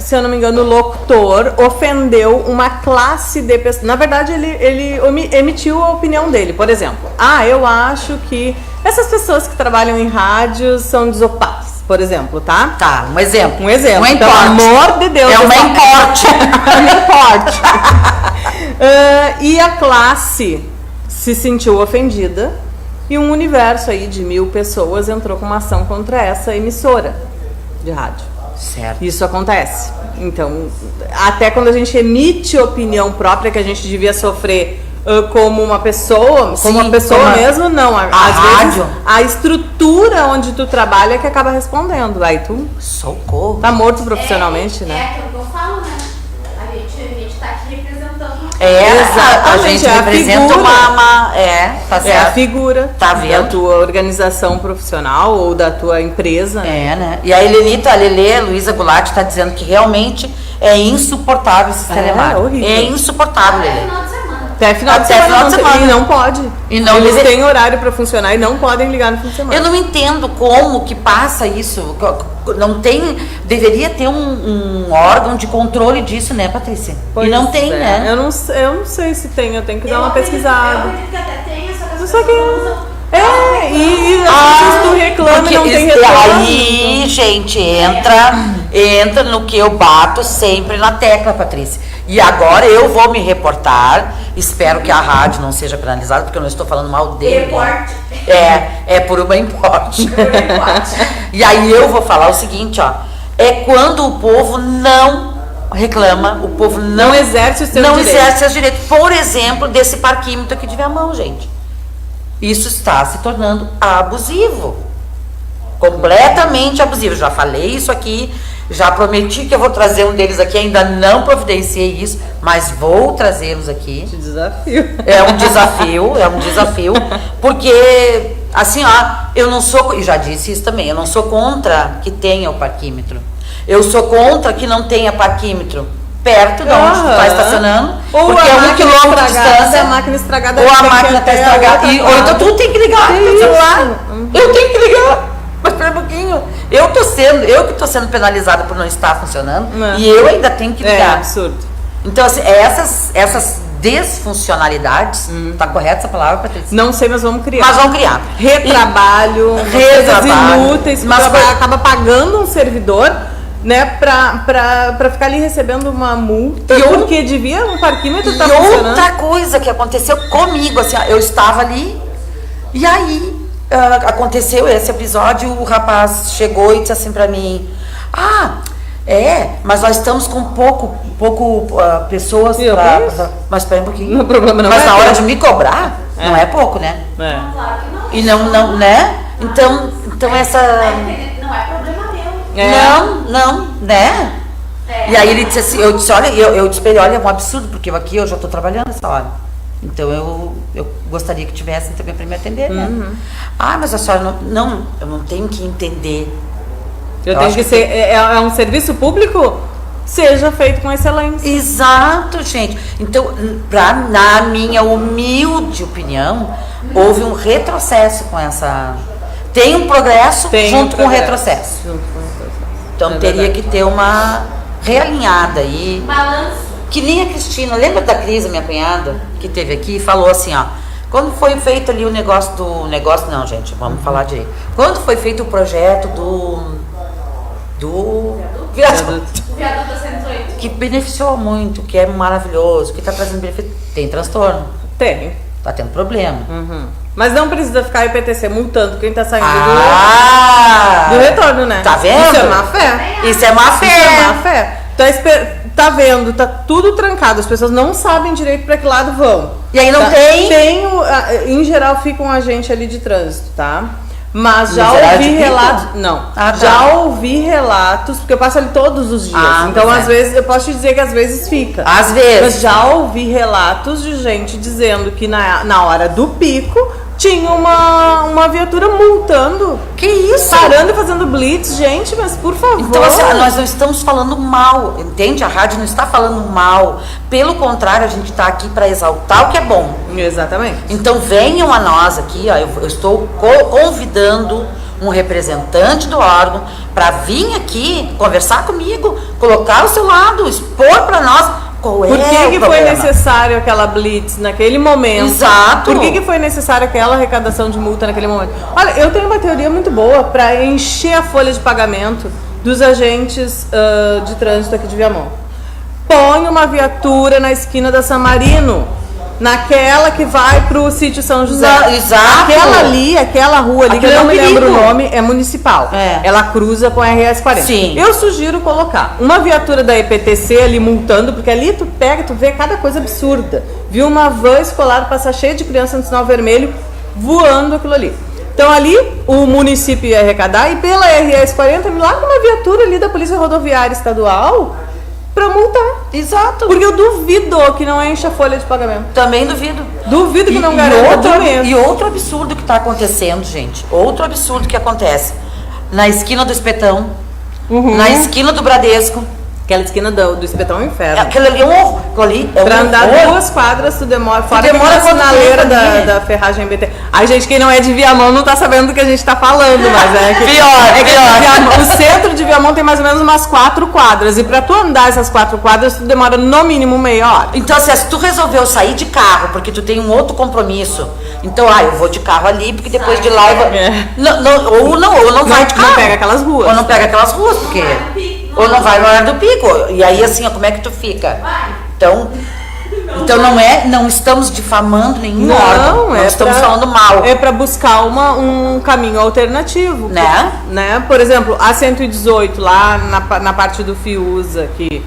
Speaker 2: se eu não me engano, o locutor ofendeu uma classe de pessoas. Na verdade, ele emitiu a opinião dele. Por exemplo, eu acho que essas pessoas que trabalham em rádios são desocupadas, por exemplo, tá?
Speaker 1: Tá, um exemplo.
Speaker 2: Um exemplo.
Speaker 1: Um
Speaker 2: Pelo amor de Deus.
Speaker 1: É uma importe.
Speaker 2: E a classe se sentiu ofendida e um universo aí de 1000 pessoas entrou com uma ação contra essa emissora de rádio.
Speaker 1: Certo.
Speaker 2: Isso acontece. Então, até quando a gente emite opinião própria, que a gente devia sofrer como uma pessoa,
Speaker 1: Sim,
Speaker 2: como uma pessoa mesmo, não. Às
Speaker 1: rádio.
Speaker 2: vezes, a estrutura onde tu trabalha é que acaba respondendo. Aí tu
Speaker 1: Socorro.
Speaker 2: tá morto profissionalmente, né?
Speaker 3: É aquilo que eu falo, né? A gente tá aqui representando.
Speaker 1: A gente
Speaker 2: é a
Speaker 1: representa
Speaker 2: figura.
Speaker 1: tá certo.
Speaker 2: É a figura
Speaker 1: Tá
Speaker 2: da
Speaker 1: vendo?
Speaker 2: tua organização profissional ou da tua empresa.
Speaker 1: Né? E a Lelê, Luísa Goulart, está dizendo que realmente é insuportável esse telemarketing.
Speaker 2: horrível.
Speaker 1: É insuportável, Lelê.
Speaker 3: Final de semana.
Speaker 2: Até final de
Speaker 1: Até
Speaker 2: semana,
Speaker 1: final de semana.
Speaker 2: E não pode.
Speaker 1: E não
Speaker 2: Eles
Speaker 1: deve-
Speaker 2: têm horário para funcionar e não podem ligar no fim de semana.
Speaker 1: Eu não entendo como que passa isso. Não tem. Deveria ter um órgão de controle disso, né, Patrícia?
Speaker 2: Pois
Speaker 1: e não tem,
Speaker 2: é.
Speaker 1: né?
Speaker 2: Eu não sei se tem, eu tenho que dar uma
Speaker 3: acredito-
Speaker 2: pesquisada.
Speaker 3: Eu acredito que até tenha, só que as
Speaker 2: Só
Speaker 3: pessoas
Speaker 2: que-
Speaker 3: não usam.
Speaker 2: E às vezes tu reclama e
Speaker 1: porque
Speaker 2: não tem
Speaker 1: esse-
Speaker 2: retorno.
Speaker 1: Aí, gente, entra no que eu bato sempre na tecla, Patrícia. E agora eu vou me reportar. Espero que a rádio não seja penalizada, porque eu não estou falando mal dele.
Speaker 3: Reporte.
Speaker 1: É por uma importe. E aí eu vou falar o seguinte, ó. É quando o povo não reclama, o povo
Speaker 2: Não exerce o seu
Speaker 1: não
Speaker 2: direito.
Speaker 1: exerce seus direitos. Por exemplo, desse parquímetro aqui de Viamão, gente. Isso está se tornando abusivo. Completamente abusivo. Já falei isso aqui, já prometi que eu vou trazer um deles aqui, ainda não providenciei isso, mas vou trazê-los aqui.
Speaker 2: Te desafio.
Speaker 1: É um desafio, porque, assim, eu não sou, e já disse isso também, eu não sou contra que tenha o parquímetro. Eu sou contra que não tenha parquímetro perto de onde tu está estacionando,
Speaker 2: Ou
Speaker 1: porque
Speaker 2: a
Speaker 1: é 1
Speaker 2: máquina
Speaker 1: quilômetro de
Speaker 2: estragada,
Speaker 1: distância.
Speaker 2: a máquina estragada
Speaker 1: Ou a
Speaker 2: tem que
Speaker 1: máquina
Speaker 2: ir
Speaker 1: está
Speaker 2: até a
Speaker 1: estragada.
Speaker 2: outra
Speaker 1: Ou então
Speaker 2: casa.
Speaker 1: tu tem que ligar
Speaker 2: Que
Speaker 1: teu celular.
Speaker 2: isso?
Speaker 1: Eu tenho que ligar. Mas espera um pouquinho. Eu que estou sendo penalizada por não estar funcionando.
Speaker 2: É.
Speaker 1: E eu ainda tenho que
Speaker 2: É
Speaker 1: ligar.
Speaker 2: absurdo.
Speaker 1: Então, assim, essas desfuncionalidades, tá correta essa palavra, Patrícia?
Speaker 2: Não sei, mas vamos criar.
Speaker 1: Mas vamos criar.
Speaker 2: Retrabalho,
Speaker 1: Retrabalho.
Speaker 2: coisas inúteis,
Speaker 1: Mas
Speaker 2: mas
Speaker 1: foi-
Speaker 2: acaba pagando um servidor, né, pra ficar ali recebendo uma multa,
Speaker 1: E
Speaker 2: porque devia um parquímetro tá
Speaker 1: E
Speaker 2: funcionando.
Speaker 1: outra coisa que aconteceu comigo, assim, ó, eu estava ali e aí aconteceu esse episódio, o rapaz chegou e disse assim pra mim, mas nós estamos com pouco pessoas
Speaker 2: E eu
Speaker 1: pra...
Speaker 2: conheço.
Speaker 1: Mas espera um pouquinho.
Speaker 2: O problema não
Speaker 1: mas
Speaker 2: é
Speaker 1: na hora
Speaker 2: ter.
Speaker 1: de me cobrar, não é pouco, né?
Speaker 3: Claro que não.
Speaker 1: E não, né? Então essa...
Speaker 3: Não é problema meu.
Speaker 1: Não, né? E aí ele disse assim, eu disse, olha, eu disse pra ele, olha, é um absurdo, porque aqui eu já tô trabalhando essa hora. Então eu gostaria que tivessem também para me atender, né? Ah, mas a senhora não, eu não tenho que entender.
Speaker 2: Eu tenho que ser, é um serviço público, seja feito com excelência.
Speaker 1: Exato, gente. Então, na minha humilde opinião, houve um retrocesso com essa... Tem um progresso junto com o retrocesso. Então teria que ter uma realinhada aí.
Speaker 3: Balanço.
Speaker 1: Que nem a Cristina, lembra da Cris, minha cunhada, que teve aqui e falou assim, ó, quando foi feito ali o negócio não, gente, vamos falar direito. Quando foi feito o projeto do viaduto,
Speaker 3: O viaduto da 108.
Speaker 1: que beneficiou muito, que é maravilhoso, que está trazendo benefício, tem transtorno,
Speaker 2: Tem.
Speaker 1: tá tendo problema.
Speaker 2: Mas não precisa ficar IPTC multando quem tá saindo do
Speaker 1: Do
Speaker 2: retorno, né?
Speaker 1: Tá vendo?
Speaker 2: Isso é má fé.
Speaker 1: Isso é má fé.
Speaker 2: Isso é má fé. Tá vendo, tá tudo trancado, as pessoas não sabem direito pra que lado vão.
Speaker 1: E aí não tem?
Speaker 2: Em geral fica um agente ali de trânsito, tá? Mas já
Speaker 1: Miserável
Speaker 2: ouvi
Speaker 1: de pico?
Speaker 2: relatos. Não.
Speaker 1: Ah, tá.
Speaker 2: Já ouvi relatos, porque eu passo ali todos os dias. Então,
Speaker 1: pois
Speaker 2: às vezes, eu posso te dizer que às vezes fica.
Speaker 1: Às vezes.
Speaker 2: Mas já ouvi relatos de gente dizendo que na hora do pico tinha uma viatura multando.
Speaker 1: Que isso?
Speaker 2: Parando e fazendo blitz, gente, mas por favor.
Speaker 1: Então, assim, nós não estamos falando mal, entende? A rádio não está falando mal. Pelo contrário, a gente está aqui para exaltar o que é bom.
Speaker 2: Exatamente.
Speaker 1: Então, venham a nós aqui, ó, eu estou convidando um representante do órgão para vir aqui conversar comigo, colocar o seu lado, expor para nós qual é
Speaker 2: Por que
Speaker 1: o
Speaker 2: foi
Speaker 1: problema.
Speaker 2: necessário aquela blitz naquele momento?
Speaker 1: Exato.
Speaker 2: Por que foi necessário aquela arrecadação de multa naquele momento? Olha, eu tenho uma teoria muito boa para encher a folha de pagamento dos agentes de trânsito aqui de Viamão. Põe uma viatura na esquina da San Marino, naquela que vai pro sítio São José.
Speaker 1: Exato.
Speaker 2: Aquela rua ali, que
Speaker 1: Aquilo
Speaker 2: eu
Speaker 1: é
Speaker 2: não
Speaker 1: um
Speaker 2: me
Speaker 1: perigo.
Speaker 2: lembro o nome, é municipal.
Speaker 1: É.
Speaker 2: Ela cruza com a RS 40.
Speaker 1: Sim.
Speaker 2: Eu sugiro colocar uma viatura da EPTC ali multando, porque ali tu pega, tu vê cada coisa absurda. Viu uma van escolar passar cheia de criança no sinal vermelho, voando aquilo ali. Então ali o município ia arrecadar e pela RS 40 me larga uma viatura ali da Polícia Rodoviária Estadual pra multar.
Speaker 1: Exato.
Speaker 2: Porque eu duvido que não enche a folha de pagamento.
Speaker 1: Também duvido.
Speaker 2: Duvido que não garanta mesmo.
Speaker 1: E outro absurdo que está acontecendo, gente. Outro absurdo que acontece. Na esquina do Espetão, na esquina do Bradesco.
Speaker 2: Aquela esquina do Espetão é um inferno.
Speaker 1: Aquilo ali é um horror. Aquilo ali é
Speaker 2: Pra
Speaker 1: um
Speaker 2: andar
Speaker 1: horror.
Speaker 2: 2 quadras, tu demora. Fora
Speaker 1: demora
Speaker 2: que a
Speaker 1: quanto
Speaker 2: sinaleira
Speaker 1: tempo ali?
Speaker 2: da ferragem BT. Ai, gente, quem não é de Viamão não tá sabendo do que a gente tá falando, mas é que...
Speaker 1: Pior.
Speaker 2: O centro de Viamão tem mais ou menos umas 4 quadras. E pra tu andar essas 4 quadras, tu demora no mínimo meia hora.
Speaker 1: Então, assim, se tu resolveu sair de carro porque tu tem um outro compromisso, então, eu vou de carro ali, porque depois de lá eu vou...
Speaker 2: É.
Speaker 1: Ou não vai de carro.
Speaker 2: Não pega aquelas ruas.
Speaker 1: Ou não pega aquelas ruas, porque... Ou não vai no horário do pico. E aí, assim, ó, como é que tu fica? Então não estamos difamando nenhum órgão. Não estamos falando mal.
Speaker 2: É para buscar um caminho alternativo.
Speaker 1: Né?
Speaker 2: Por exemplo, a 118 lá na parte do Fiuza, que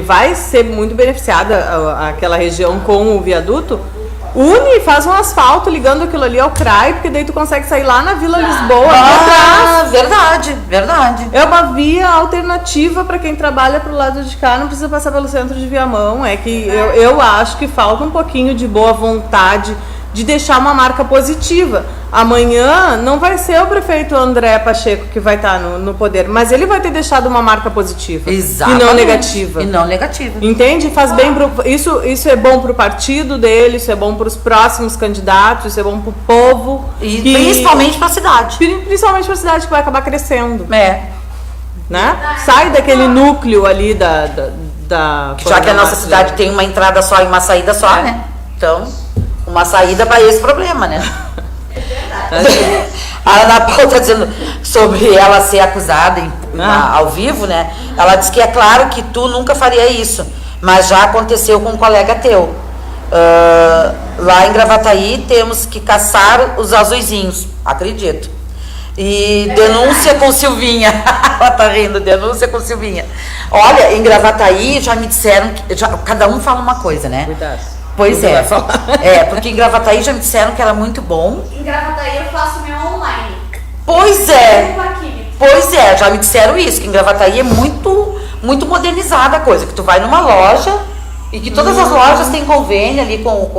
Speaker 2: vai ser muito beneficiada aquela região com o viaduto, une e faz um asfalto ligando aquilo ali ao CRAI, porque daí tu consegue sair lá na Vila Lisboa.
Speaker 1: Verdade.
Speaker 2: É uma via alternativa para quem trabalha pro lado de cá, não precisa passar pelo centro de Viamão. É que eu acho que falta um pouquinho de boa vontade de deixar uma marca positiva. Amanhã não vai ser o prefeito André Pacheco que vai estar no poder, mas ele vai ter deixado uma marca positiva.
Speaker 1: Exatamente.
Speaker 2: E não negativa. Entende? Faz bem isso é bom pro partido dele, isso é bom para os próximos candidatos, isso é bom pro povo.
Speaker 1: E principalmente pra cidade.
Speaker 2: Principalmente pra cidade, que vai acabar crescendo.
Speaker 1: É.
Speaker 2: Né? Sai daquele núcleo ali da
Speaker 1: já que a nossa cidade tem uma entrada só e uma saída só, né? Então, uma saída para esse problema, né? A Ana Paula está dizendo sobre ela ser acusada ao vivo, né? Ela diz que é claro que tu nunca faria isso, mas já aconteceu com um colega teu. Lá em Gravataí temos que caçar os azuizinhos, acredito. E denúncia com Silvinha. Ela tá rindo, denúncia com Silvinha. Olha, em Gravataí já me disseram que cada um fala uma coisa, né?
Speaker 2: Cuidado.
Speaker 1: Pois é. Porque em Gravataí já me disseram que era muito bom.
Speaker 3: Em Gravataí eu faço meu online.
Speaker 1: Pois é.
Speaker 3: Um parquímetro.
Speaker 1: Pois é, já me disseram isso, que em Gravataí é muito, muito modernizada a coisa, que tu vai numa loja e que todas as lojas têm convênio ali com...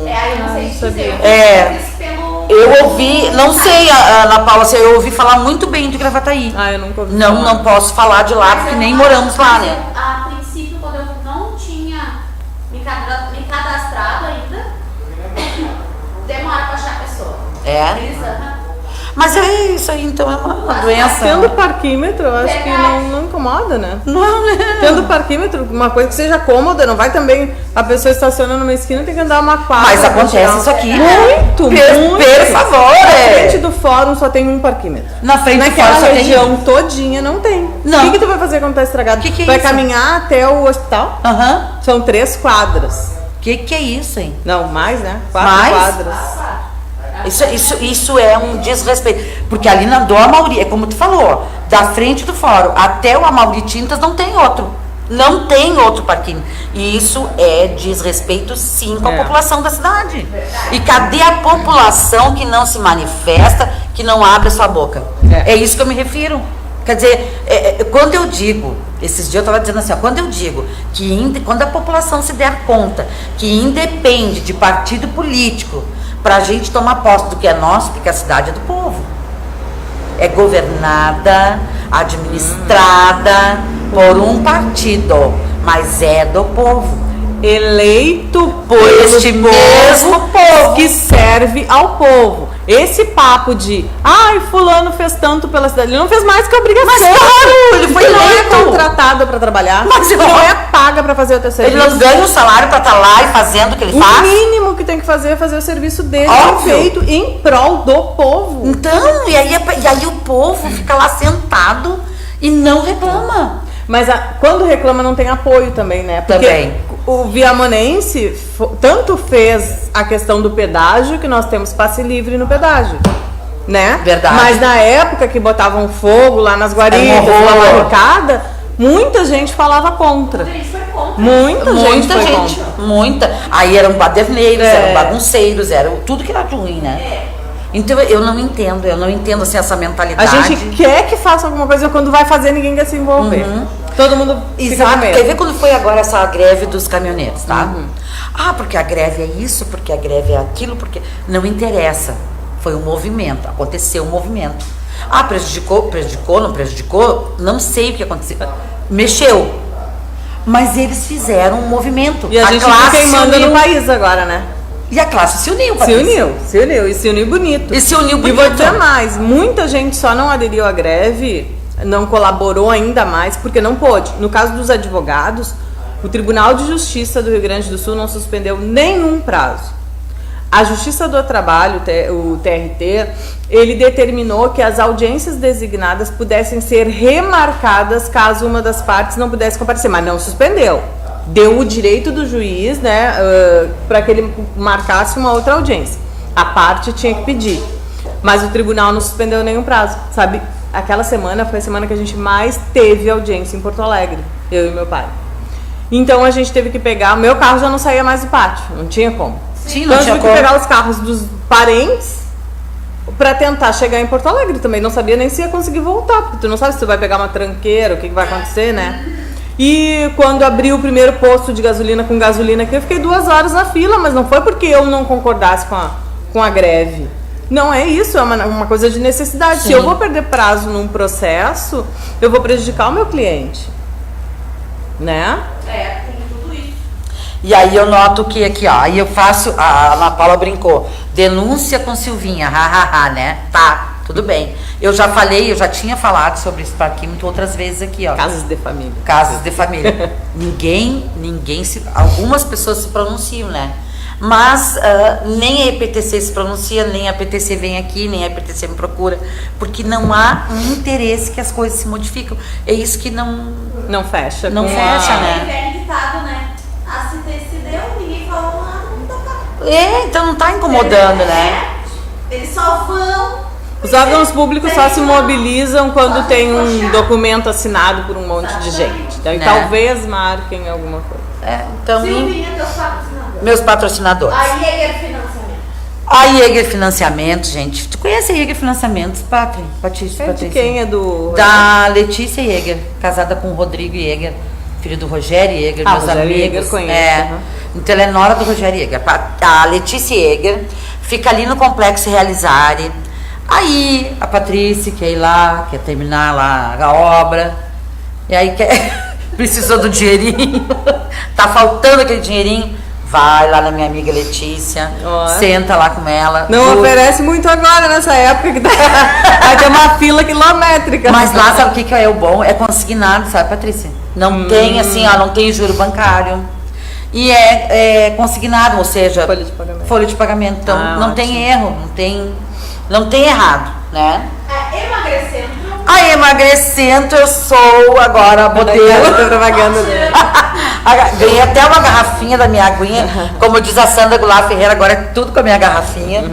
Speaker 3: Aí eu não sei dizer.
Speaker 1: Eu ouvi, não sei, Ana Paula, assim, eu ouvi falar muito bem de Gravataí.
Speaker 2: Eu nunca ouvi
Speaker 1: falar. Não posso falar de lá, porque nem moramos lá, né?
Speaker 3: A princípio, quando eu não tinha me cadastrado ainda, demora pra achar a pessoa. Mas é isso aí, então é uma doença.
Speaker 2: Tendo parquímetro, eu acho que não incomoda, né?
Speaker 1: Não, né?
Speaker 2: Tendo parquímetro, uma coisa que seja cômoda, não vai também a pessoa estaciona numa esquina e tem que andar uma quadra.
Speaker 1: Mas acontece isso aqui.
Speaker 2: Muito.
Speaker 1: Por favor.
Speaker 2: Na frente do fórum só tem um parquímetro.
Speaker 1: Na frente do
Speaker 2: fórum
Speaker 1: só tem
Speaker 2: região todinha não tem.
Speaker 1: Não.
Speaker 2: O que tu vai fazer quando tá estragado?
Speaker 1: Que
Speaker 2: vai
Speaker 1: isso?
Speaker 2: caminhar até o hospital? São 3 quadras.
Speaker 1: Que é isso, hein?
Speaker 2: Não, mais, né? 4
Speaker 1: Mais?
Speaker 2: quadras.
Speaker 1: Isso é um desrespeito. Porque ali do Amauri, é como tu falou, da frente do fórum até o Amauri Tintas não tem outro. Não tem outro parquinho. E isso é desrespeito, sim, com a população da cidade. E cadê a população que não se manifesta, que não abre a sua boca? É isso que eu me refiro. Quer dizer, quando eu digo, esses dias eu estava dizendo assim, quando eu digo que quando a população se der conta que independe de partido político para a gente tomar posse do que é nosso, porque a cidade é do povo. É governada, administrada por um partido, mas é do povo.
Speaker 2: Eleito por
Speaker 1: este mesmo povo
Speaker 2: que serve ao povo. Esse papo de fulano fez tanto pela cidade, ele não fez mais que obrigação.
Speaker 1: Mas claro, ele foi
Speaker 2: não
Speaker 1: eleito.
Speaker 2: é contratado para trabalhar,
Speaker 1: mas
Speaker 2: não é paga para fazer o teu serviço.
Speaker 1: Ele não ganha um salário para estar lá e fazendo o que ele faz.
Speaker 2: O mínimo que tem que fazer é fazer o serviço dele feito em prol do povo.
Speaker 1: Então, e aí o povo fica lá sentado e não reclama.
Speaker 2: Mas quando reclama não tem apoio também, né? Porque
Speaker 1: também.
Speaker 2: O viamonense tanto fez a questão do pedágio, que nós temos passe livre no pedágio, né?
Speaker 1: Verdade.
Speaker 2: Mas na época que botavam fogo lá nas guaridas, na barricada, muita gente falava contra. Muita gente foi contra.
Speaker 1: Muita. Aí eram baderneiros, eram bagunceiros, tudo que era ruim, né? Então eu não entendo assim essa mentalidade.
Speaker 2: A gente quer que faça alguma coisa, quando vai fazer ninguém quer se envolver. Todo mundo fica com medo.
Speaker 1: Quer ver quando foi agora essa greve dos caminhoneiros, tá? Porque a greve é isso, porque a greve é aquilo, porque não interessa. Foi um movimento, aconteceu um movimento. Prejudicou, não prejudicou? Não sei o que aconteceu. Mexeu. Mas eles fizeram um movimento.
Speaker 2: E a gente fica quem manda no país agora, né?
Speaker 1: E a classe se uniu,
Speaker 2: Se uniu. E se uniu bonito. E vou dizer mais, muita gente só não aderiu à greve, não colaborou ainda mais, porque não pôde. No caso dos advogados, o Tribunal de Justiça do Rio Grande do Sul não suspendeu nenhum prazo. A Justiça do Trabalho, o TRT, ele determinou que as audiências designadas pudessem ser remarcadas caso uma das partes não pudesse comparecer, mas não suspendeu. Deu o direito do juiz, né, para que ele marcasse uma outra audiência. A parte tinha que pedir, mas o tribunal não suspendeu nenhum prazo, sabe? Aquela semana foi a semana que a gente mais teve audiência em Porto Alegre, eu e meu pai. Então a gente teve que pegar, meu carro já não saía mais do pátio, não tinha como.
Speaker 1: Sim,
Speaker 2: então a gente teve que pegar os carros dos parentes para tentar chegar em Porto Alegre também. Não sabia nem se ia conseguir voltar, porque tu não sabe se tu vai pegar uma tranqueira, o que vai acontecer, né? E quando abriu o primeiro posto de gasolina com gasolina aqui, eu fiquei 2 horas na fila, mas não foi porque eu não concordasse com a greve. Não é isso, é uma coisa de necessidade. Sim. Se eu vou perder prazo num processo, eu vou prejudicar o meu cliente. Né?
Speaker 3: Tem tudo isso.
Speaker 1: E aí eu noto que aqui, aí eu faço, a Ana Paula brincou, denúncia com Silvinha, né? Tá. Tudo bem. Eu já tinha falado sobre esse parquímetro outras vezes aqui,
Speaker 2: Casas de família.
Speaker 1: Casas de família. Algumas pessoas se pronunciam, né? Mas nem a EPTC se pronuncia, nem a PTC vem aqui, nem a EPTC me procura, porque não há um interesse que as coisas se modificam. É isso que
Speaker 2: não fecha.
Speaker 1: Não fecha, né?
Speaker 3: É velho ditado, né? Se deu, ninguém falou nada, não toca.
Speaker 1: Então não tá incomodando, né?
Speaker 3: Eles só vão.
Speaker 2: Os órgãos públicos só se mobilizam quando tem um documento assinado por um monte de gente. Então, talvez marquem alguma coisa.
Speaker 1: Então,
Speaker 3: Silvinha, teus patrocinadores.
Speaker 1: Meus patrocinadores.
Speaker 3: A Jäger Financiamento.
Speaker 1: A Jäger Financiamento, gente. Tu conhece a Jäger Financiamentos, Patrícia?
Speaker 2: De quem? É do...
Speaker 1: Da Letícia Jäger, casada com o Rodrigo Jäger, filho do Rogério Jäger, meus
Speaker 2: Rogério
Speaker 1: amigos.
Speaker 2: Jäger, conheço.
Speaker 1: Então ela é nora do Rogério Jäger. A Letícia Jäger fica ali no Complexo Realizare. Aí a Patrícia quer ir lá, quer terminar lá a obra. E aí precisou do dinheirinho. Tá faltando aquele dinheirinho. Vai lá na minha amiga Letícia, senta lá com ela.
Speaker 2: Não oferece muito agora, nessa época, que vai ter uma fila quilométrica.
Speaker 1: Mas lá, sabe o que é o bom? É consignado, sabe, Patrícia? Não tem assim, ó, não tem juro bancário. E é consignado, ou seja, folha de pagamento. Então não tem erro, não tem errado, né? A Emagrecendo, eu sou agora modelo. Ganhei até uma garrafinha da minha aguinha. Como diz a Sandra Goulart Ferreira, agora é tudo com a minha garrafinha.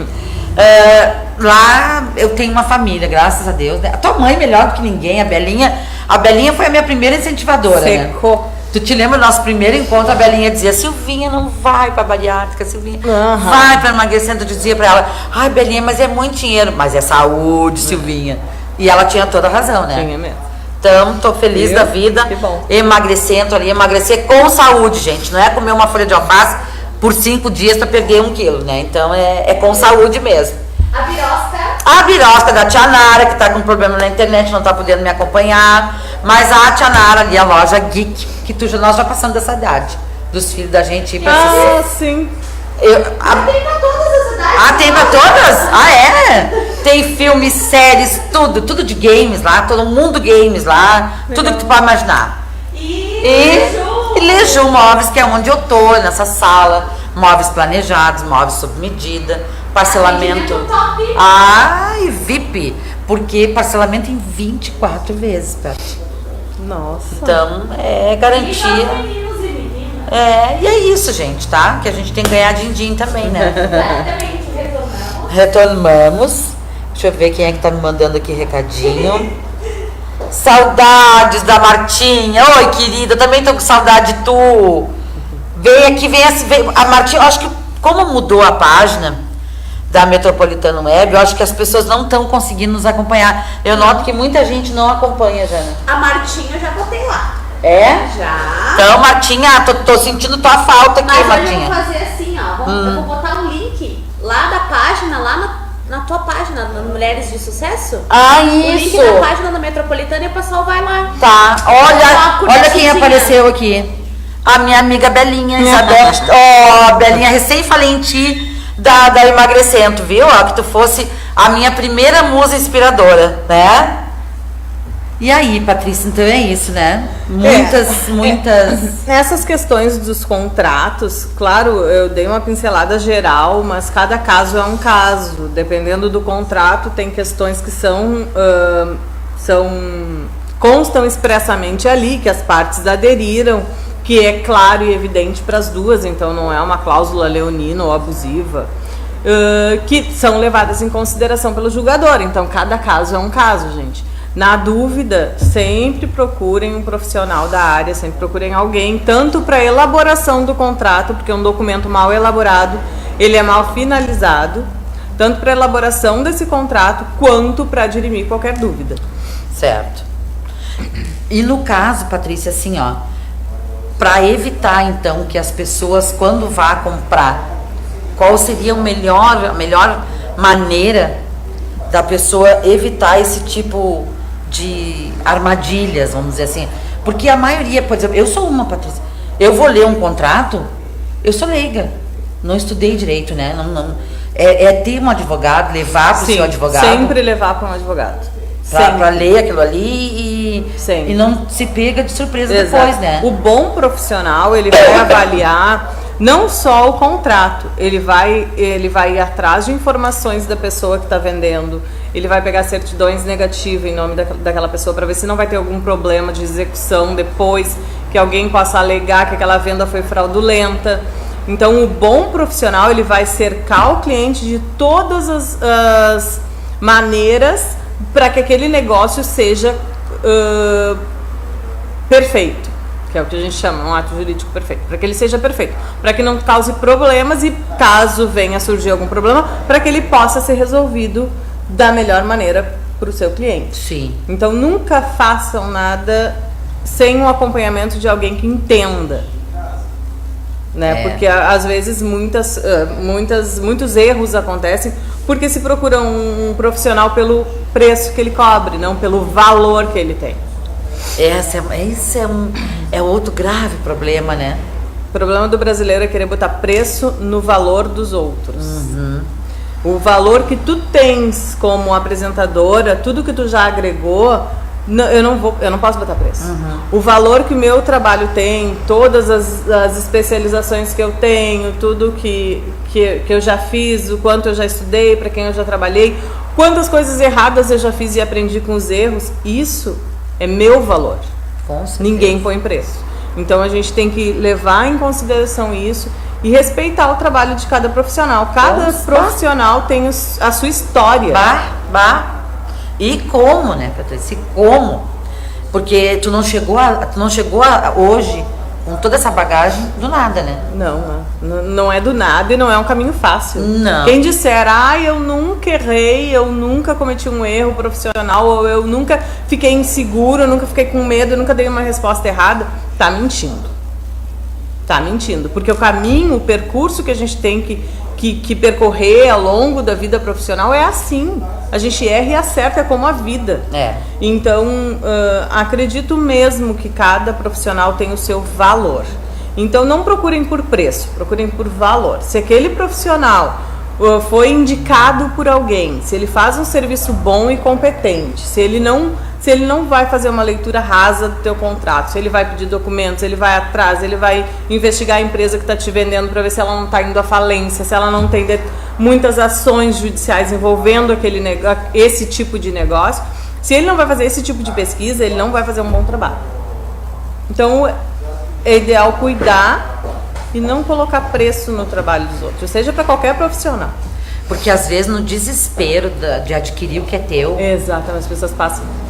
Speaker 1: Lá eu tenho uma família, graças a Deus. Né? A tua mãe melhor do que ninguém, a Belinha. A Belinha foi a minha primeira incentivadora.
Speaker 2: Secou.
Speaker 1: Né? Tu te lembra do nosso primeiro encontro? A Belinha dizia: Silvinha, não vai pra bariátrica, Silvinha. Vai pra Emagrecendo. Eu dizia pra ela: ai, Belinha, mas é muito dinheiro. Mas é saúde, Silvinha. E ela tinha toda a razão, né?
Speaker 2: Tinha mesmo.
Speaker 1: Então, tô feliz da vida.
Speaker 2: Que bom.
Speaker 1: Emagrecendo ali, emagrecer com saúde, gente. Não é comer uma folha de alface por 5 dias pra perder 1 quilo, né? Então, é com saúde mesmo.
Speaker 3: A birosca?
Speaker 1: A birosca da Tia Nara, que tá com problema na internet, não tá podendo me acompanhar. Mas a Tia Nara ali, a loja Geek, que nós já passamos dessa idade. Dos filhos da gente ir pra
Speaker 2: sim.
Speaker 3: Tem pra todas as idades.
Speaker 1: Tem pra todas? É? Tem filmes, séries, tudo de games lá, todo mundo games lá, tudo que tu pode imaginar. E Leju Móveis, que é onde eu tô, nessa sala, móveis planejados, móveis sob medida, parcelamento. E VIP, porque parcelamento em 24 vezes, Paty.
Speaker 2: Nossa.
Speaker 1: Então, é garantia. E é isso, gente, tá? Que a gente tem que ganhar din-din também, né? Retornamos. Deixa eu ver quem é que tá me mandando aqui recadinho. Saudades da Martinha. Oi, querida, também tô com saudade de tu. Vem aqui, vem a Martinha. Eu acho que como mudou a página da Metropolitano Web, eu acho que as pessoas não estão conseguindo nos acompanhar. Eu noto que muita gente não acompanha, Jana.
Speaker 3: A Martinha eu já botei lá.
Speaker 1: É?
Speaker 3: Já.
Speaker 1: Então, Martinha, tô sentindo tua falta aqui, Martinha.
Speaker 3: Mas eu vou fazer assim, ó. Eu vou botar um link lá da página, lá na tua página, na Mulheres de Sucesso.
Speaker 1: Isso.
Speaker 3: O link da página da Metropolitana e o pessoal vai lá.
Speaker 1: Tá. Olha quem apareceu aqui. A minha amiga Belinha, Isabel. Belinha, recém falei em ti da Emagrecendo, viu? Que tu fosse a minha primeira musa inspiradora, né? E aí, Patrícia, então é isso, né? Muitas...
Speaker 2: Essas questões dos contratos, claro, eu dei uma pincelada geral, mas cada caso é um caso. Dependendo do contrato, tem questões que constam expressamente ali, que as partes aderiram, que é claro e evidente para as duas, então não é uma cláusula leonina ou abusiva, que são levadas em consideração pelo julgador. Então, cada caso é um caso, gente. Na dúvida, sempre procurem um profissional da área, sempre procurem alguém, tanto para elaboração do contrato, porque um documento mal elaborado, ele é mal finalizado, tanto para elaboração desse contrato, quanto para dirimir qualquer dúvida.
Speaker 1: Certo. E no caso, Patrícia, assim, ó, para evitar, então, que as pessoas, quando vá comprar, qual seria a melhor maneira da pessoa evitar esse tipo de armadilhas, vamos dizer assim? Porque a maioria, por exemplo, eu sou uma, Patrícia, eu vou ler um contrato, eu sou leiga, não estudei direito, né? É ter um advogado, levar para o seu advogado.
Speaker 2: Sempre levar para um advogado.
Speaker 1: Para ler aquilo ali e não se pega de surpresa depois, né?
Speaker 2: O bom profissional, ele vai avaliar não só o contrato, ele vai ir atrás de informações da pessoa que está vendendo, ele vai pegar certidões negativas em nome daquela pessoa para ver se não vai ter algum problema de execução depois, que alguém possa alegar que aquela venda foi fraudulenta. Então, o bom profissional, ele vai cercar o cliente de todas as maneiras para que aquele negócio seja perfeito. que é o que a gente chama um ato jurídico perfeito, para que ele seja perfeito, para que não cause problemas e, caso venha a surgir algum problema, para que ele possa ser resolvido da melhor maneira para o seu cliente.
Speaker 1: Sim.
Speaker 2: Então nunca façam nada sem o acompanhamento de alguém que entenda, né? Porque às vezes muitos erros acontecem porque se procura um profissional pelo preço que ele cobre, não pelo valor que ele tem.
Speaker 1: Esse é outro grave problema, né?
Speaker 2: O problema do brasileiro é querer botar preço no valor dos outros. O valor que tu tens como apresentadora, tudo que tu já agregou, eu não posso botar preço. O valor que o meu trabalho tem, todas as especializações que eu tenho, tudo que eu já fiz, o quanto eu já estudei, para quem eu já trabalhei, quantas coisas erradas eu já fiz e aprendi com os erros, isso é meu valor.
Speaker 1: Com certeza.
Speaker 2: Ninguém põe preço. Então a gente tem que levar em consideração isso e respeitar o trabalho de cada profissional. Cada profissional tem a sua história.
Speaker 1: E como, né, Patrícia? E como? Porque tu não chegou a hoje com toda essa bagagem do nada, né?
Speaker 2: Não é do nada e não é um caminho fácil.
Speaker 1: Não.
Speaker 2: Quem disser, eu nunca errei, eu nunca cometi um erro profissional, ou eu nunca fiquei inseguro, eu nunca fiquei com medo, eu nunca dei uma resposta errada, tá mentindo. Tá mentindo. Porque o caminho, o percurso que a gente tem que percorrer ao longo da vida profissional é assim. A gente erra e acerta como a vida. Então, acredito mesmo que cada profissional tem o seu valor. Então, não procurem por preço, procurem por valor. Se aquele profissional foi indicado por alguém, se ele faz um serviço bom e competente, se ele não vai fazer uma leitura rasa do teu contrato, se ele vai pedir documentos, ele vai atrás, ele vai investigar a empresa que está te vendendo para ver se ela não está indo à falência, se ela não tem muitas ações judiciais envolvendo esse tipo de negócio. Se ele não vai fazer esse tipo de pesquisa, ele não vai fazer um bom trabalho. Então, é ideal cuidar e não colocar preço no trabalho dos outros, seja para qualquer profissional.
Speaker 1: Porque às vezes no desespero de adquirir o que é teu.
Speaker 2: Exatamente,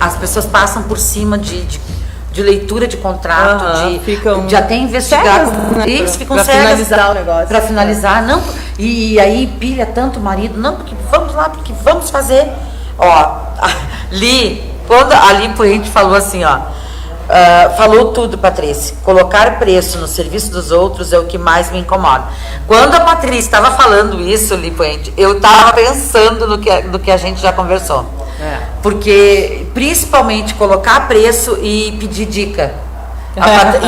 Speaker 1: as pessoas passam por cima de leitura de contrato, de até investigar ficam cegas
Speaker 2: para finalizar o negócio.
Speaker 1: Para finalizar, não, e aí pilha tanto o marido, não, porque vamos lá, porque vamos fazer. Quando a Li Puente falou assim, falou tudo, Patrícia. Colocar preço no serviço dos outros é o que mais me incomoda. Quando a Patrícia estava falando isso, Li Puente, eu estava pensando no que a gente já conversou. Porque, principalmente, colocar preço e pedir dica.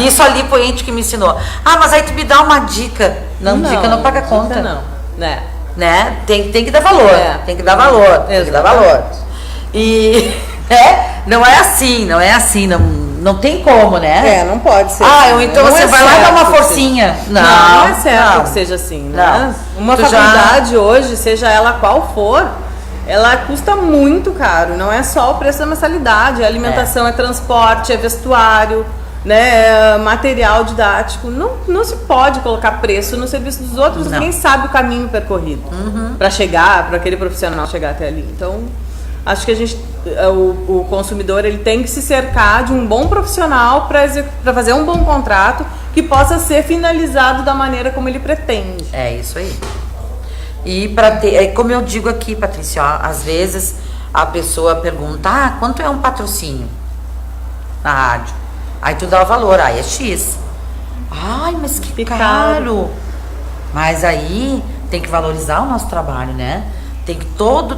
Speaker 1: Isso a Li Puente que me ensinou. Mas aí tu me dá uma dica. Não, dica não paga conta.
Speaker 2: Não,
Speaker 1: né? Tem que dar valor. Tem que dar valor. Tem que dar valor. E não é assim, não tem como, né?
Speaker 2: Não pode ser.
Speaker 1: Ou então você vai lá dar uma forcinha.
Speaker 2: Não é certo que seja assim, né? Uma faculdade hoje, seja ela qual for, ela custa muito caro. Não é só o preço da mensalidade, é alimentação, é transporte, é vestuário, né? É material didático. Não se pode colocar preço no serviço dos outros. Ninguém sabe o caminho percorrido para aquele profissional chegar até ali. Então, acho que o consumidor ele tem que se cercar de um bom profissional para fazer um bom contrato que possa ser finalizado da maneira como ele pretende.
Speaker 1: É isso aí. E para ter, como eu digo aqui, Patrícia, às vezes a pessoa pergunta, quanto é um patrocínio na rádio? Aí tu dá o valor, é X. Mas que caro. Mas aí tem que valorizar o nosso trabalho, né?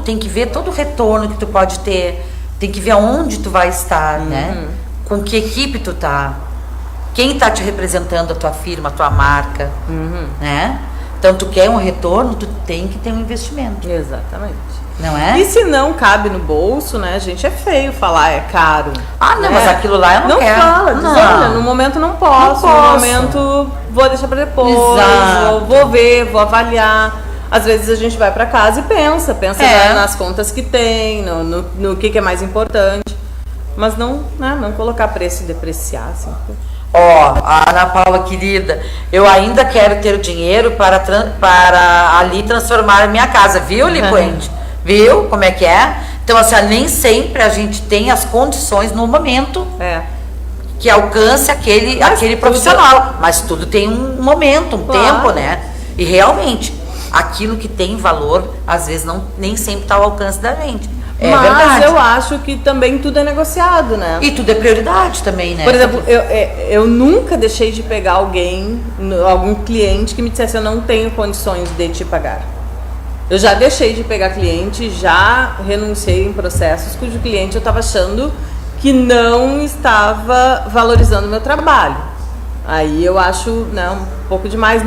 Speaker 1: Tem que ver todo o retorno que tu pode ter, tem que ver aonde tu vai estar, né? Com que equipe tu tá, quem tá te representando, a tua firma, a tua marca, né? Então tu quer um retorno, tu tem que ter um investimento.
Speaker 2: Exatamente.
Speaker 1: Não é?
Speaker 2: E se não cabe no bolso, né, gente, é feio falar, é caro.
Speaker 1: Mas aquilo lá eu não quero.
Speaker 2: Não fala, diz, olha, no momento não posso, no momento vou deixar para depois, vou ver, vou avaliar. Às vezes a gente vai para casa e pensa nas contas que tem, no que é mais importante. Mas não colocar preço e depreciar, assim.
Speaker 1: A Ana Paula, querida, eu ainda quero ter o dinheiro para ali transformar a minha casa, viu, Li Puente? Viu como é que é? Então, assim, nem sempre a gente tem as condições no momento que alcance aquele profissional. Mas tudo tem um momento, um tempo, né? E realmente, aquilo que tem valor, às vezes nem sempre está ao alcance da gente.
Speaker 2: Mas
Speaker 1: verdade.
Speaker 2: Eu acho que também tudo é negociado, né?
Speaker 1: E tudo é prioridade também, né?
Speaker 2: Por exemplo, eu nunca deixei de pegar algum cliente que me dissesse: eu não tenho condições de te pagar. Eu já deixei de pegar cliente, já renunciei em processos cujo cliente eu estava achando que não estava valorizando o meu trabalho. Aí eu acho um pouco demais,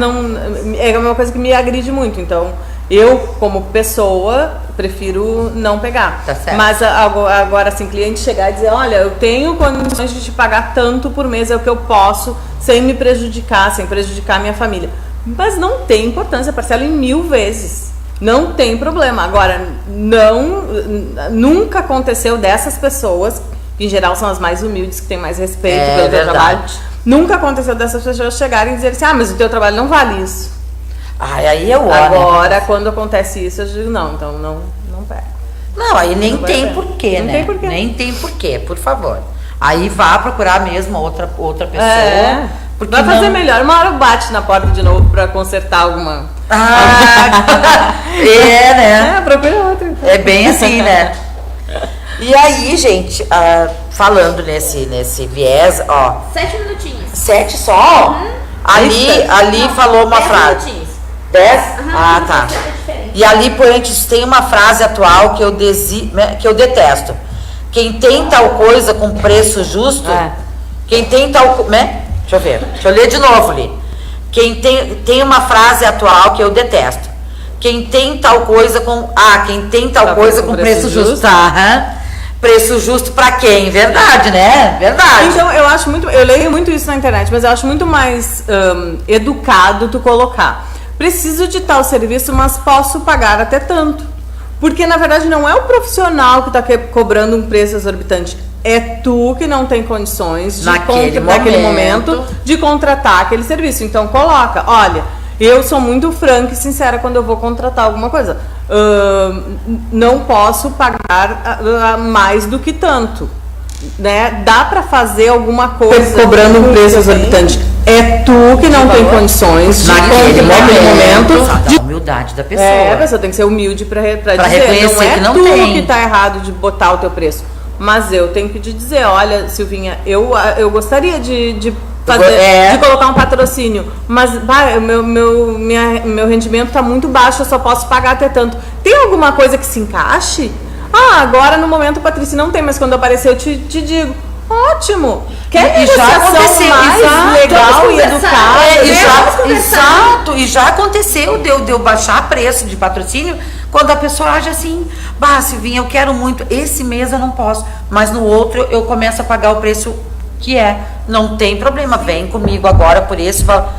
Speaker 2: é uma coisa que me agride muito. Então, eu, como pessoa, prefiro não pegar.
Speaker 1: Tá certo.
Speaker 2: Mas agora, assim, cliente chegar e dizer: olha, eu tenho condições de te pagar tanto por mês, é o que eu posso, sem me prejudicar, sem prejudicar a minha família. Mas não tem importância, parcelo em 1000 vezes. Não tem problema. Agora, nunca aconteceu dessas pessoas, que em geral são as mais humildes, que têm mais respeito pelo teu trabalho. Nunca aconteceu dessas pessoas chegarem e dizerem assim: mas o teu trabalho não vale isso.
Speaker 1: Aí eu olho.
Speaker 2: Agora, quando acontece isso, eu digo: então não pega.
Speaker 1: Não, aí nem tem porquê, né? Nem tem porquê, por favor. Aí vá procurar mesmo outra pessoa.
Speaker 2: Porque vai fazer melhor. Uma hora bate na porta de novo pra consertar alguma...
Speaker 1: né?
Speaker 2: Procura outra. Então.
Speaker 1: É bem assim, né? E aí, gente, falando nesse viés,
Speaker 3: 7 minutinhos.
Speaker 1: 7 só? Ali falou uma
Speaker 3: 10
Speaker 1: frase.
Speaker 3: Minutinhos.
Speaker 1: 10?
Speaker 3: Tá.
Speaker 1: E ali, antes, tem uma frase atual que eu detesto. Quem tem tal coisa com preço justo, quem tem tal... Né? Deixa eu ver. Deixa eu ler de novo ali. Quem tem uma frase atual que eu detesto. Quem tem tal coisa com... quem tem tal coisa com preço justo. Preço justo pra quem? Verdade, né? Verdade.
Speaker 2: Então, eu leio muito isso na internet, mas eu acho muito mais educado tu colocar: preciso de tal serviço, mas posso pagar até tanto. Porque, na verdade, não é o profissional que está cobrando um preço exorbitante. É tu que não tem condições naquele momento de contratar aquele serviço. Então, coloca: olha, eu sou muito franca e sincera quando eu vou contratar alguma coisa. Não posso pagar mais do que tanto. Né? Dá para fazer alguma coisa cobrando um preço exorbitante. É tu que não tem condições
Speaker 1: naquele momento. A humildade da pessoa.
Speaker 2: A pessoa tem que ser humilde para dizer:
Speaker 1: reconhecer
Speaker 2: não é tu que tá errado de botar o teu preço. Mas eu tenho que te dizer: olha, Silvinha, eu gostaria de colocar um patrocínio, mas meu rendimento está muito baixo, eu só posso pagar até tanto. Tem alguma coisa que se encaixe? Agora no momento, Patrícia, não tem, mas quando aparecer eu te digo: ótimo! Quer negociação mais legal e educada?
Speaker 1: Exato! E já aconteceu de eu baixar preço de patrocínio quando a pessoa age assim: Silvinha, eu quero muito, esse mês eu não posso, mas no outro eu começo a pagar o preço que não tem problema, vem comigo agora por esse valor.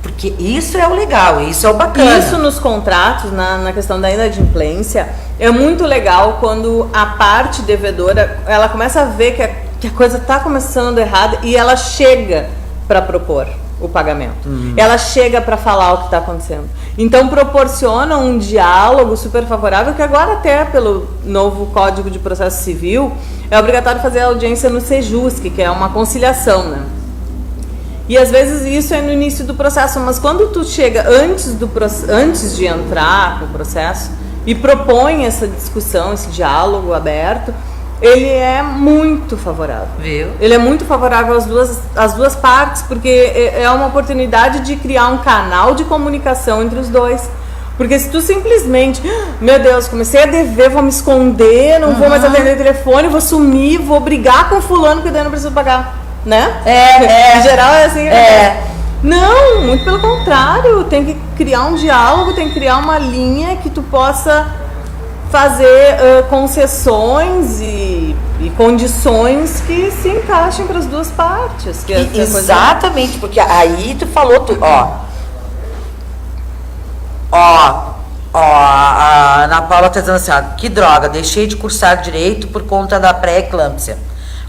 Speaker 1: Porque isso é o legal, isso é o bacana.
Speaker 2: Isso nos contratos, na questão da inadimplência, é muito legal quando a parte devedora, ela começa a ver que a coisa está começando errada e ela chega para propor o pagamento. Ela chega para falar o que está acontecendo. Então, proporciona um diálogo super favorável, que agora até pelo novo Código de Processo Civil é obrigatório fazer a audiência no Sejusc, que é uma conciliação, né? E às vezes isso é no início do processo, mas quando tu chega antes de entrar no processo e propõe essa discussão, esse diálogo aberto, ele é muito favorável.
Speaker 1: Viu?
Speaker 2: Ele é muito favorável às duas partes, porque é uma oportunidade de criar um canal de comunicação entre os dois. Porque se tu simplesmente, meu Deus, comecei a dever, vou me esconder, não vou mais atender o telefone, vou sumir, vou brigar com fulano que daí não preciso pagar. Né? Em geral é assim. Não, muito pelo contrário. Tem que criar um diálogo, tem que criar uma linha que tu possa fazer concessões e condições que se encaixem para as duas partes.
Speaker 1: Exatamente, porque aí tu falou a Ana Paula está dizendo assim: que droga, deixei de cursar direito por conta da pré-eclâmpsia.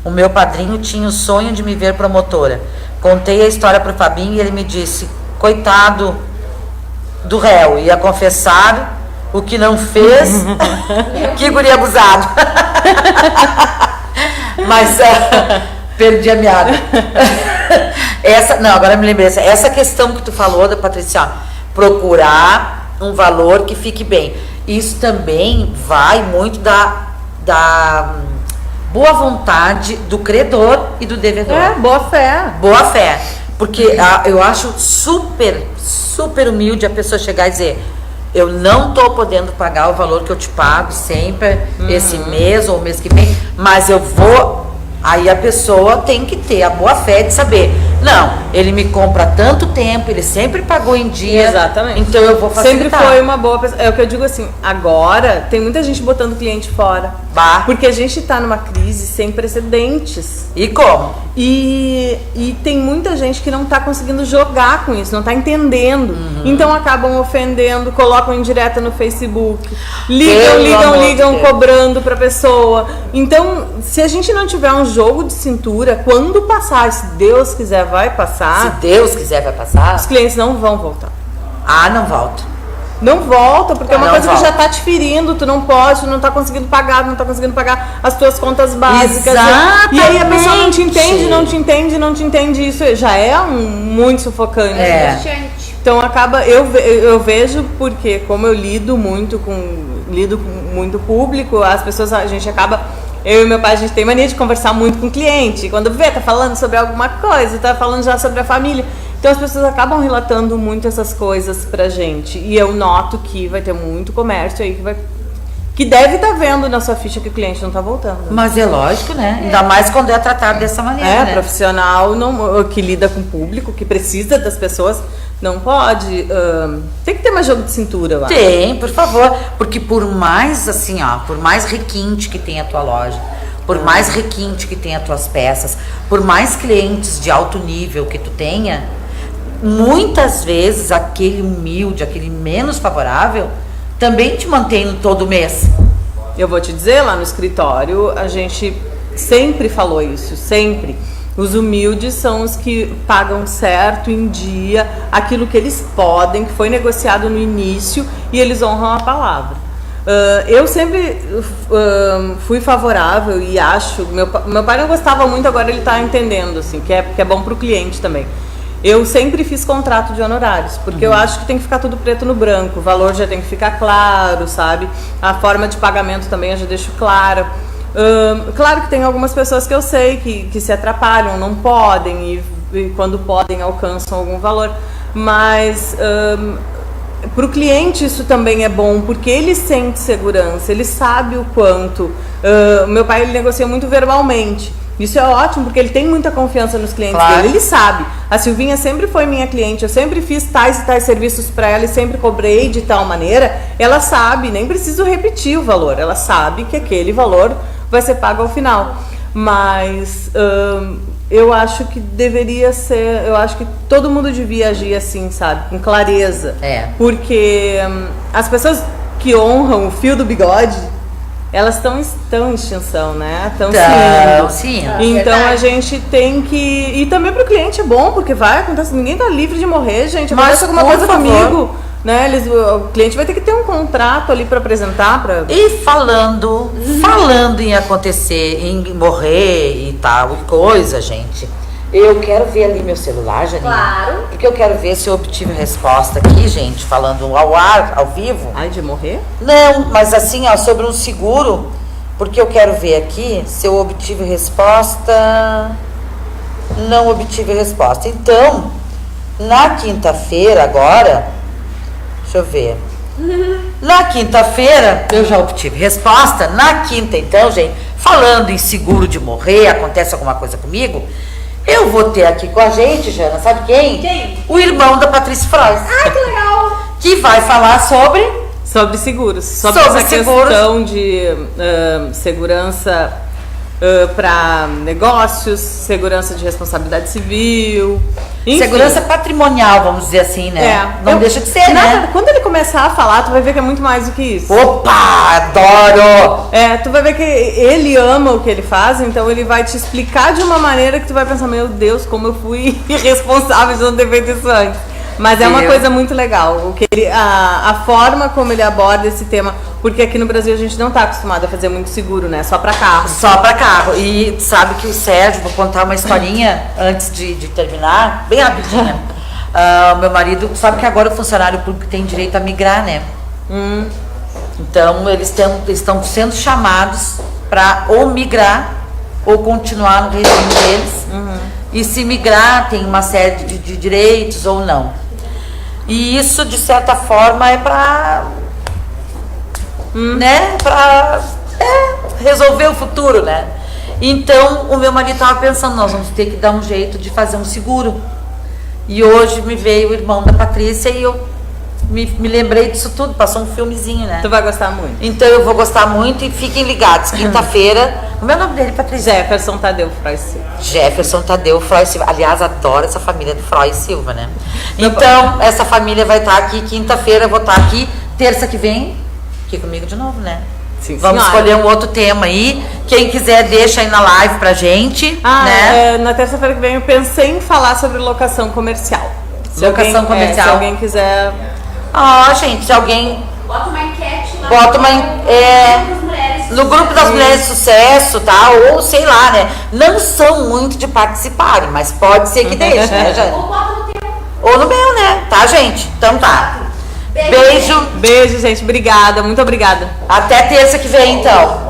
Speaker 1: O meu padrinho tinha o sonho de me ver promotora. Contei a história para o Fabinho e ele me disse: coitado do réu, ia confessar o que não fez. Que guri abusado. Mas Perdi a meada. Não, agora me lembrei. Essa questão que tu falou, da Patrícia, ó, procurar um valor que fique bem. Isso também vai muito da boa vontade do credor e do devedor.
Speaker 2: Boa fé.
Speaker 1: Boa fé. Porque eu acho super, super humilde a pessoa chegar e dizer: eu não tô podendo pagar o valor que eu te pago sempre, esse mês ou o mês que vem, mas eu vou. Aí a pessoa tem que ter a boa fé de saber, não, ele me compra há tanto tempo, ele sempre pagou em dia.
Speaker 2: Exatamente.
Speaker 1: Então eu vou facilitar.
Speaker 2: Sempre foi uma boa pessoa. É o que eu digo assim, agora tem muita gente botando o cliente fora. Porque a gente tá numa crise sem precedentes.
Speaker 1: E como?
Speaker 2: E tem muita gente que não tá conseguindo jogar com isso, não tá entendendo. Então acabam ofendendo, colocam indireta no Facebook, ligam, cobrando pra pessoa. Então, se a gente não tiver um jogo de cintura, quando passar, se Deus quiser vai passar.
Speaker 1: Se Deus quiser vai passar.
Speaker 2: Os clientes não vão voltar.
Speaker 1: Não volta.
Speaker 2: Não volta, porque é uma coisa
Speaker 1: volta.
Speaker 2: que já tá te ferindo, tu não pode, tu não tá conseguindo pagar, as tuas contas básicas.
Speaker 1: Exatamente.
Speaker 2: E aí a pessoa não te entende, isso já é muito sufocante. Então acaba, eu vejo, porque como eu lido muito com muito público, as pessoas, a gente acaba, eu e meu pai, a gente tem mania de conversar muito com o cliente. Quando vê, tá falando sobre alguma coisa, tá falando já sobre a família. Então as pessoas acabam relatando muito essas coisas pra gente. E eu noto que vai ter muito comércio aí que deve estar vendo na sua ficha que o cliente não tá voltando.
Speaker 1: Mas é lógico, né? Ainda mais quando é tratado dessa maneira, né?
Speaker 2: Profissional que lida com o público, que precisa das pessoas, não pode. Tem que ter mais jogo de cintura, eu acho.
Speaker 1: Tem, por favor. Porque por mais assim, por mais requinte que tenha a tua loja, por mais requinte que tenha as tuas peças, por mais clientes de alto nível que tu tenha, muitas vezes aquele humilde, aquele menos favorável, também te mantém todo mês.
Speaker 2: Eu vou te dizer, lá no escritório, a gente sempre falou isso, sempre. Os humildes são os que pagam certo, em dia, aquilo que eles podem, que foi negociado no início, e eles honram a palavra. Eu sempre fui favorável e acho... Meu pai não gostava muito, agora ele está entendendo, assim, que é bom para o cliente também. Eu sempre fiz contrato de honorários, porque eu acho que tem que ficar tudo preto no branco, o valor já tem que ficar claro, sabe? A forma de pagamento também eu já deixo clara. Claro que tem algumas pessoas que eu sei que se atrapalham, não podem, e quando podem alcançam algum valor, mas para o cliente isso também é bom, porque ele sente segurança, ele sabe o quanto. Meu pai, ele negocia muito verbalmente. Isso é ótimo, porque ele tem muita confiança nos clientes dele, ele sabe. A Silvinha sempre foi minha cliente, eu sempre fiz tais e tais serviços para ela e sempre cobrei de tal maneira. Ela sabe, nem preciso repetir o valor, ela sabe que aquele valor vai ser pago ao final. Mas eu acho que deveria ser, eu acho que todo mundo devia agir assim, sabe, com clareza. Porque as pessoas que honram o fio do bigode, elas estão em extinção, né? Estão
Speaker 1: sim.
Speaker 2: Então a gente tem que... E também para o cliente é bom, porque vai acontecer, ninguém tá livre de morrer, gente. Acontece alguma coisa comigo, né? O cliente vai ter que ter um contrato ali para apresentar.
Speaker 1: E falando em acontecer, em morrer e tal, e coisa, gente... Eu quero ver ali meu celular, Janine.
Speaker 3: Claro.
Speaker 1: Porque eu quero ver se eu obtive resposta aqui, gente, falando ao ar, ao vivo.
Speaker 2: Ai, de morrer?
Speaker 1: Não, mas assim, sobre um seguro, porque eu quero ver aqui se eu obtive resposta. Não obtive resposta. Então, na quinta-feira agora, deixa eu ver. Na quinta-feira eu já obtive resposta. Na quinta, então, gente, falando em seguro de morrer, acontece alguma coisa comigo, eu vou ter aqui com a gente, Jana, sabe quem?
Speaker 3: Quem?
Speaker 1: O irmão da Patrícia Frois.
Speaker 3: Ai, que legal!
Speaker 1: Que vai falar sobre
Speaker 2: seguros. Sobre essa questão de segurança para negócios, segurança de responsabilidade civil, enfim.
Speaker 1: Segurança patrimonial, vamos dizer assim, né? Não deixa de ser, né?
Speaker 2: Quando ele começar a falar, tu vai ver que é muito mais do que isso.
Speaker 1: Opa, adoro!
Speaker 2: Tu vai ver que ele ama o que ele faz, então ele vai te explicar de uma maneira que tu vai pensar, meu Deus, como eu fui irresponsável de não ter feito isso antes. Mas é uma coisa muito legal, a forma como ele aborda esse tema, porque aqui no Brasil a gente não está acostumado a fazer muito seguro, né? Só para carro.
Speaker 1: Só para carro. E sabe que o Sérgio, vou contar uma historinha antes de terminar, bem rapidinho. Meu marido, sabe que agora o funcionário público tem direito a migrar, né? Então eles estão sendo chamados para ou migrar ou continuar no regime deles. E se migrar tem uma série de direitos ou não. E isso, de certa forma, é para né, para resolver o futuro, né? Então, o meu marido estava pensando, nós vamos ter que dar um jeito de fazer um seguro. E hoje me veio o irmão da Patrícia e eu me lembrei disso tudo, passou um filmezinho, né?
Speaker 2: Tu vai gostar muito.
Speaker 1: Então eu vou gostar muito e fiquem ligados, quinta-feira, o meu nome dele, Patrícia?
Speaker 2: Jefferson Tadeu Froy Silva.
Speaker 1: Jefferson Tadeu Froy Silva. Aliás, adoro essa família do Froy Silva, né? Então, essa família vai estar aqui quinta-feira, eu vou estar aqui terça que vem, aqui comigo de novo, né?
Speaker 2: Sim,
Speaker 1: vamos escolher um outro tema aí. Quem quiser, deixa aí na live pra gente. Né?
Speaker 2: Na terça-feira que vem eu pensei em falar sobre locação comercial.
Speaker 1: Locação comercial.
Speaker 2: Se alguém quiser...
Speaker 1: gente, se alguém...
Speaker 3: Bota uma enquete lá.
Speaker 1: No grupo das mulheres de sucesso, tá? Ou sei lá, né? Não são muito de participarem, mas pode ser que deixe, né, Jane?
Speaker 3: Ou bota no teu.
Speaker 1: Ou no meu, né? Tá, gente? Então tá. Beijo.
Speaker 2: Beijo, gente. Obrigada. Muito obrigada.
Speaker 1: Até terça que vem, então.